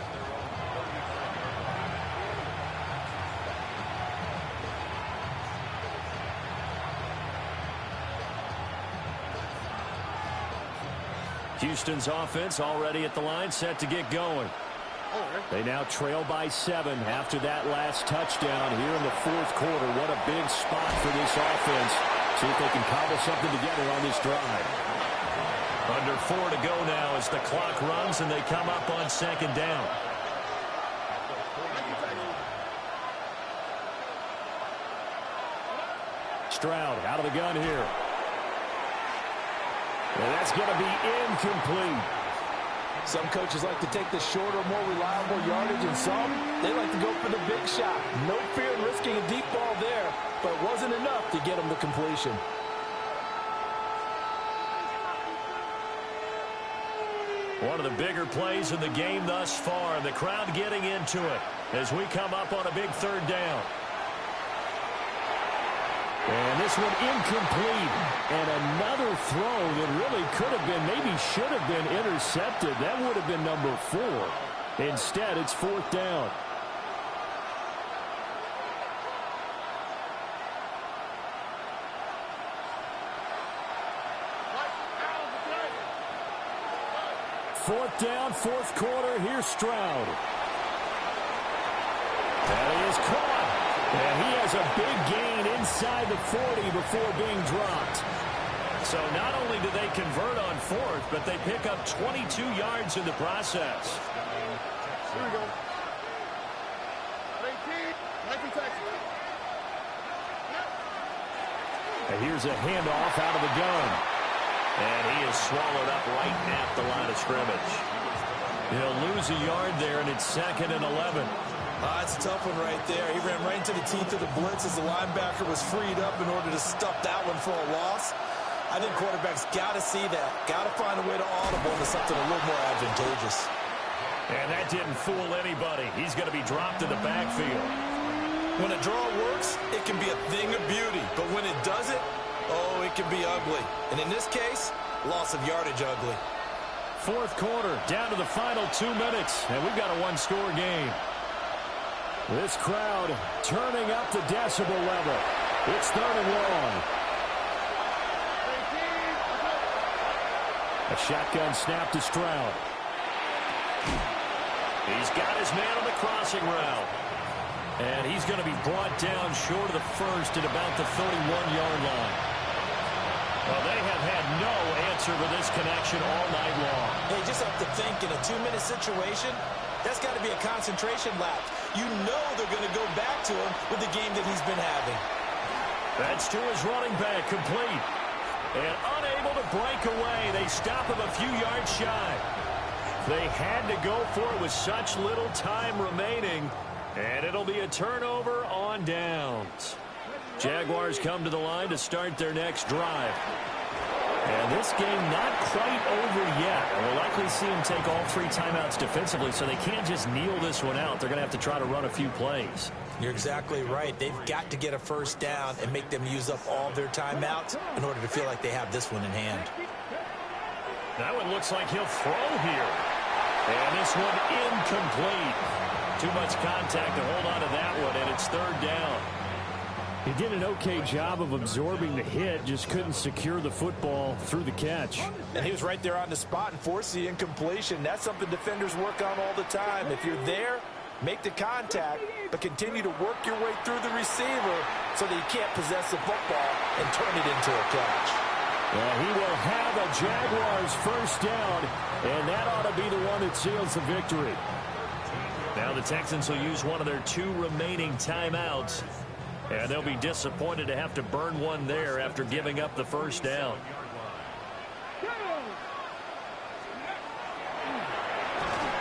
Houston's offense already at the line, set to get going. They now trail by 7 after that last touchdown here in the 4th quarter. What a big spot for this offense. See if they can cobble something together on this drive. Under 4 to go now as the clock runs and they come up on 2nd down. Stroud out of the gun here. And that's going to be incomplete. Some coaches like to take the shorter, more reliable yardage, and some, they like to go for the big shot. No fear in risking a deep ball there, but it wasn't enough to get them to completion. One of the bigger plays in the game thus far, and the crowd getting into it as we come up on a big 3rd down. And this one incomplete. And another throw that really could have been, maybe should have been intercepted. That would have been number 4. Instead, it's 4th down. Fourth down, 4th quarter. Here's Stroud. And he is caught. And he has a big gain inside the 40 before being dropped. So not only do they convert on fourth, but they pick up 22 yards in the process. Here we go. 19 Texans. And here's a handoff out of the gun. And he is swallowed up right at the line of scrimmage. He'll lose a yard there, and it's 2nd and 11. It's a tough one right there. He ran right into the teeth of the blitz as the linebacker was freed up in order to stuff that one for a loss. I think quarterbacks got to see that. Got to find a way to audible into something a little more advantageous. And that didn't fool anybody. He's going to be dropped in the backfield. When a draw works, it can be a thing of beauty. But when it doesn't, oh, it can be ugly. And in this case, loss of yardage ugly. Fourth quarter, down to the final 2 minutes, and we've got a one-score game. This crowd turning up the decibel level. It's 3rd and long. A shotgun snap to Stroud. He's got his man on the crossing route. And he's going to be brought down short of the first at about the 31-yard line. Well, they have had no answer for this connection all night long. They just have to think in a 2-minute situation, that's got to be a concentration lapse. You know they're going to go back to him with the game that he's been having. That's to his running back, complete. And unable to break away. They stop him a few yards shy. They had to go for it with such little time remaining. And it'll be a turnover on downs. Jaguars come to the line to start their next drive. And this game not quite over yet. And we'll likely see them take all 3 timeouts defensively, so they can't just kneel this one out. They're going to have to try to run a few plays. You're exactly right. They've got to get a first down and make them use up all their timeouts in order to feel like they have this one in hand. That one looks like he'll throw here. And this one incomplete. Too much contact to hold on to that one, and it's 3rd down. He did an okay job of absorbing the hit, just couldn't secure the football through the catch. And he was right there on the spot and forced the incompletion. That's something defenders work on all the time. If you're there, make the contact, but continue to work your way through the receiver so that you can't possess the football and turn it into a catch. Well, he will have a Jaguars first down, and that ought to be the one that seals the victory. Now the Texans will use one of their 2 remaining timeouts. And they'll be disappointed to have to burn one there after giving up the first down.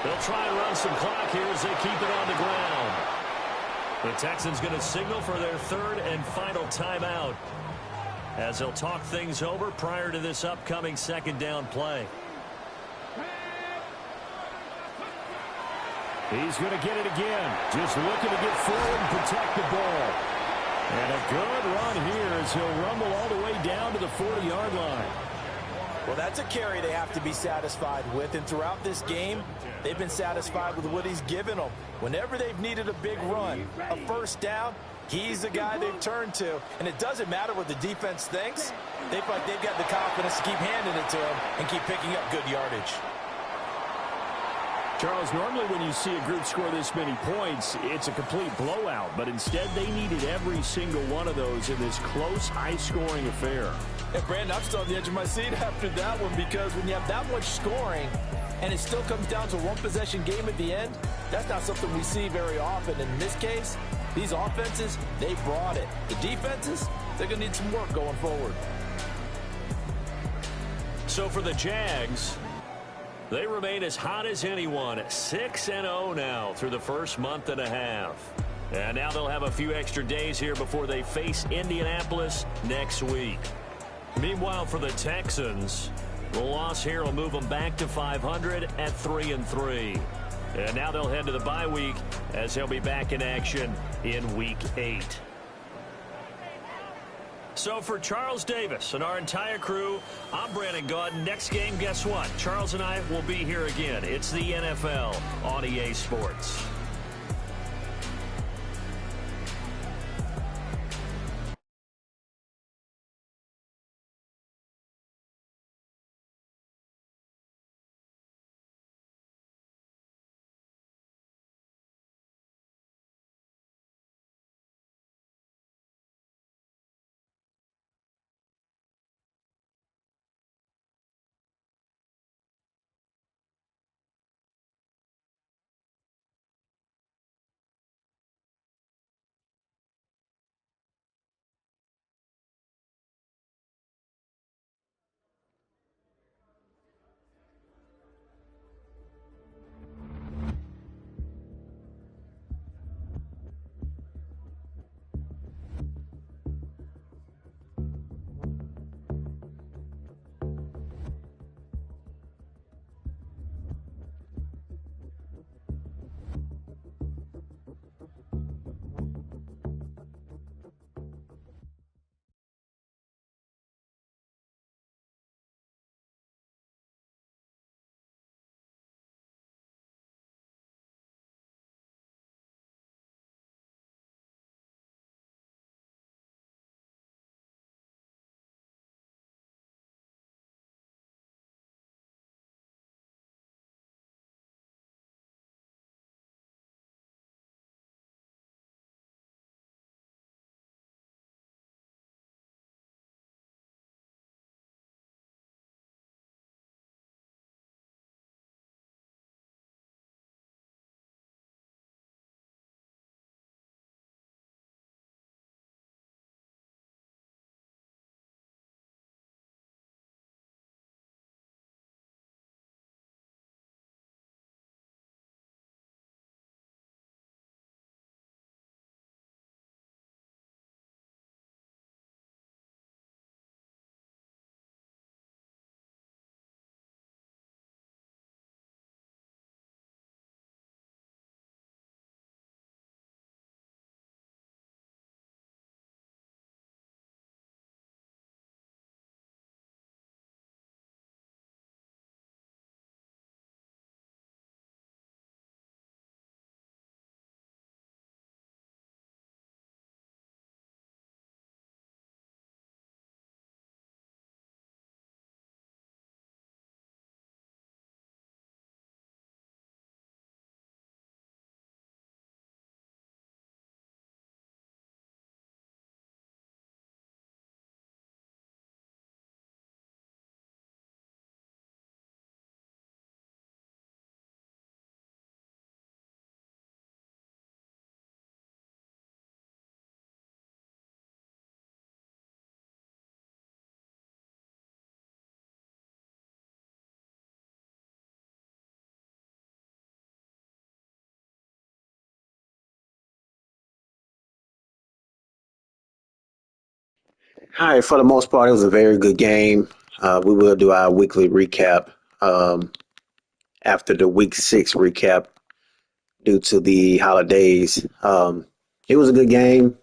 They'll try and run some clock here as they keep it on the ground. The Texans going to signal for their 3rd and final timeout as they'll talk things over prior to this upcoming 2nd down play. He's going to get it again. Just looking to get forward and protect the ball. And a good run here as he'll rumble all the way down to the 40-yard line. Well, that's a carry they have to be satisfied with. And throughout this game, they've been satisfied with what he's given them. Whenever they've needed a big run, a first down, he's the guy they've turned to. And it doesn't matter what the defense thinks. They feel like they've got the confidence to keep handing it to him and keep picking up good yardage. Charles, normally when you see a group score this many points, it's a complete blowout. But instead, they needed every single one of those in this close, high-scoring affair. And Brandon, I'm still on the edge of my seat after that one, because when you have that much scoring and it still comes down to a one-possession game at the end, that's not something we see very often. In this case, these offenses, they brought it. The defenses, they're going to need some work going forward. So for the Jags, they remain as hot as anyone, 6-0 now through the first month and a half. And now they'll have a few extra days here before they face Indianapolis next week. Meanwhile, for the Texans, the loss here will move them back to 500 at 3-3. And now they'll head to the bye week as they'll be back in action in Week 8. So for Charles Davis and our entire crew, I'm Brandon Gaudin. Next game, guess what? Charles and I will be here again. It's the NFL on EA Sports. All right, for the most part, it was a very good game. We will do our weekly recap after the week 6 recap due to the holidays. It was a good game.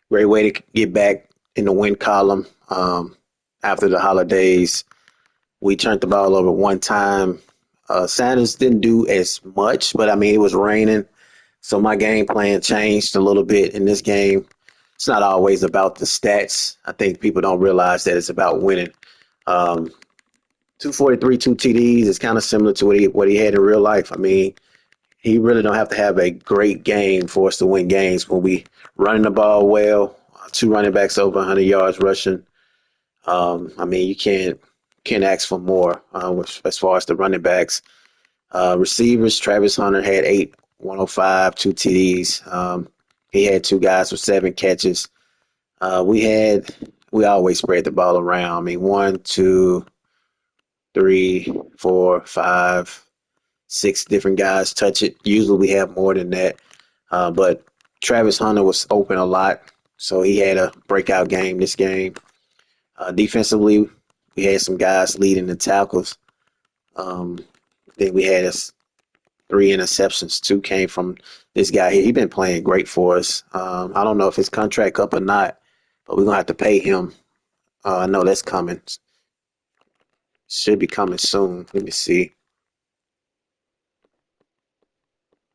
Great way to get back in the win column after the holidays. We turned the ball over one time. Sanders didn't do as much, but I mean, it was raining. So my game plan changed a little bit in this game. It's not always about the stats. I think people don't realize that it's about winning. 243, 2 TDs is kind of similar to what he had in real life. I mean, he really don't have to have a great game for us to win games when we running the ball well. 2 running backs over 100 yards rushing. I mean, you can't ask for more as far as the running backs. Receivers, Travis Hunter had 8, 105, 2 TDs. He had 2 guys with 7 catches. We always spread the ball around. I mean, 1, 2, 3, 4, 5, 6 different guys touch it. Usually we have more than that. But Travis Hunter was open a lot, so he had a breakout game this game. Defensively, we had some guys leading the tackles. Then we had 3 interceptions. 2 came from this guy here. He's been playing great for us. I don't know if his contract up or not, but we're going to have to pay him. I know that's coming. Should be coming soon. Let me see.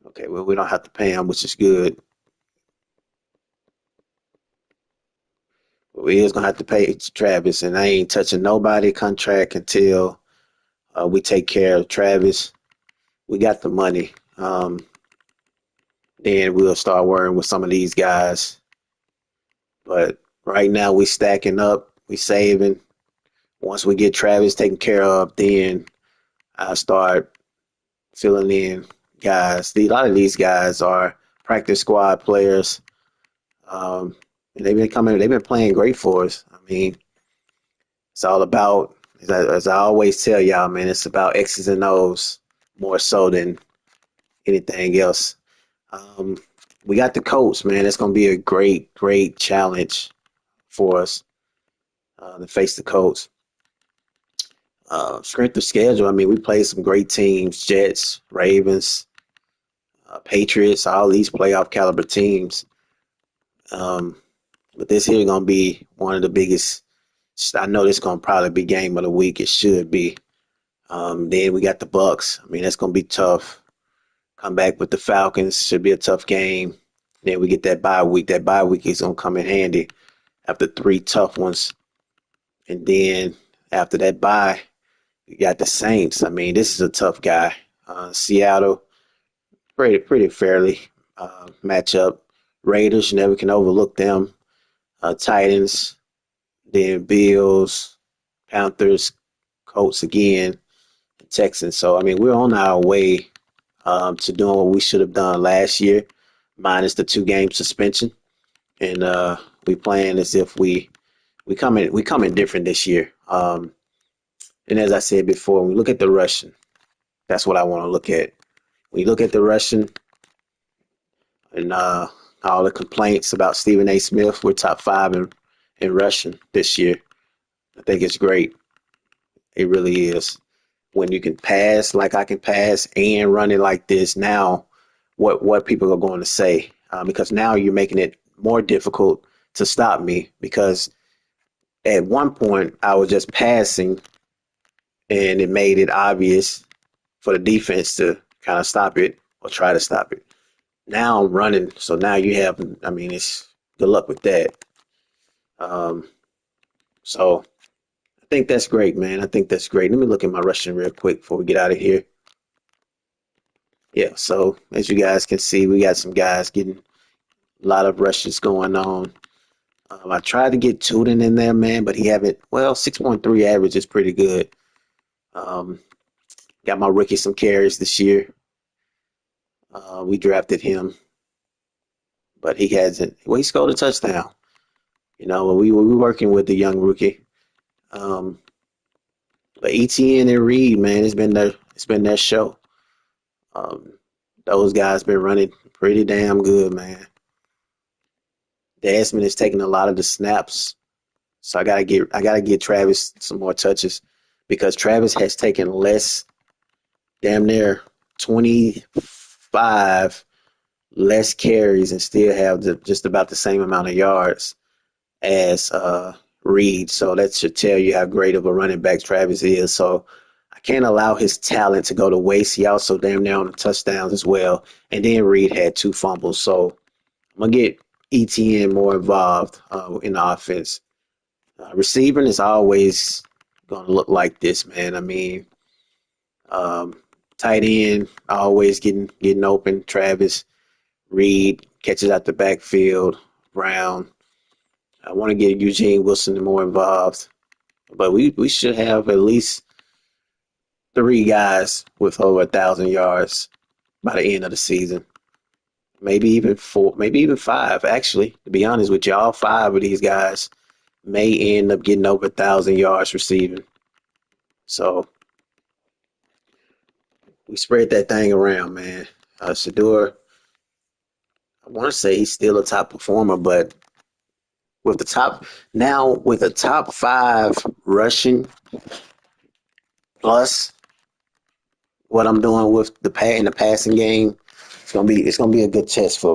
Okay, well, we don't have to pay him, which is good. But we is going to have to pay Travis, and I ain't touching nobody contract until we take care of Travis. We got the money. Then we'll start worrying with some of these guys. But right now we stacking up, we saving. Once we get Travis taken care of, then I'll start filling in guys. A lot of these guys are practice squad players. And they've been playing great for us. I mean, it's all about, as I always tell y'all, man, it's about X's and O's more so than anything else. We got the Colts, man. It's going to be a great, great challenge for us to face the Colts. Strength of schedule, I mean, we played some great teams, Jets, Ravens, Patriots, all these playoff caliber teams. But this here going to be one of the biggest. I know this going to probably be game of the week. It should be. Then we got the Bucks. I mean, that's going to be tough. Come back with the Falcons. Should be a tough game. Then we get that bye week. That bye week is going to come in handy after 3 tough ones. And then after that bye, you got the Saints. I mean, this is a tough guy. Seattle, pretty fairly matchup. Raiders, you never can overlook them. Titans, then Bills, Panthers, Colts again, Texans. So, I mean, we're on our way to doing what we should have done last year, minus the 2-game suspension. And we playing as if we coming different this year. And as I said before, when we look at the rushing, that's what I want to look at. When you look at the rushing and all the complaints about Stephen A. Smith, we're top 5 in rushing this year. I think it's great. It really is. When you can pass like I can pass and run it like this, now what people are going to say? Because now you're making it more difficult to stop me, because at one point I was just passing and it made it obvious for the defense to kind of stop it or try to stop it. Now I'm running, so now you have, I mean, it's good luck with that. So I think that's great, man. I think that's great. Let me look at my rushing real quick before we get out of here. Yeah, so as you guys can see, we got some guys getting a lot of rushes going on. I tried to get Tootin in there, man, but he haven't. Well, 6.3 average is pretty good. Got my rookie some carries this year. We drafted him, but he hasn't. Well, he scored a touchdown. You know, we were working with the young rookie. But ETN and Reed, man, it's been their show. Those guys been running pretty damn good, man. Desmond is taking a lot of the snaps, So I gotta get Travis some more touches because Travis has taken damn near 25 less carries and still have just about the same amount of yards as Reed. So that should tell you how great of a running back Travis is. So I can't allow his talent to go to waste. He also damn near on the touchdowns as well. And then Reed had 2 fumbles. So I'm going to get ETN more involved in the offense. Receiving is always going to look like this, man. I mean, tight end always getting open. Travis, Reed catches out the backfield. Brown. I want to get Eugene Wilson more involved. But we should have at least 3 guys with over 1,000 yards by the end of the season. Maybe even 4, maybe even 5, actually. To be honest with you, all 5 of these guys may end up getting over 1,000 yards receiving. So we spread that thing around, man. Shador, I want to say he's still a top performer, but with a top 5 rushing plus what I'm doing with in the passing game, it's gonna be a good test for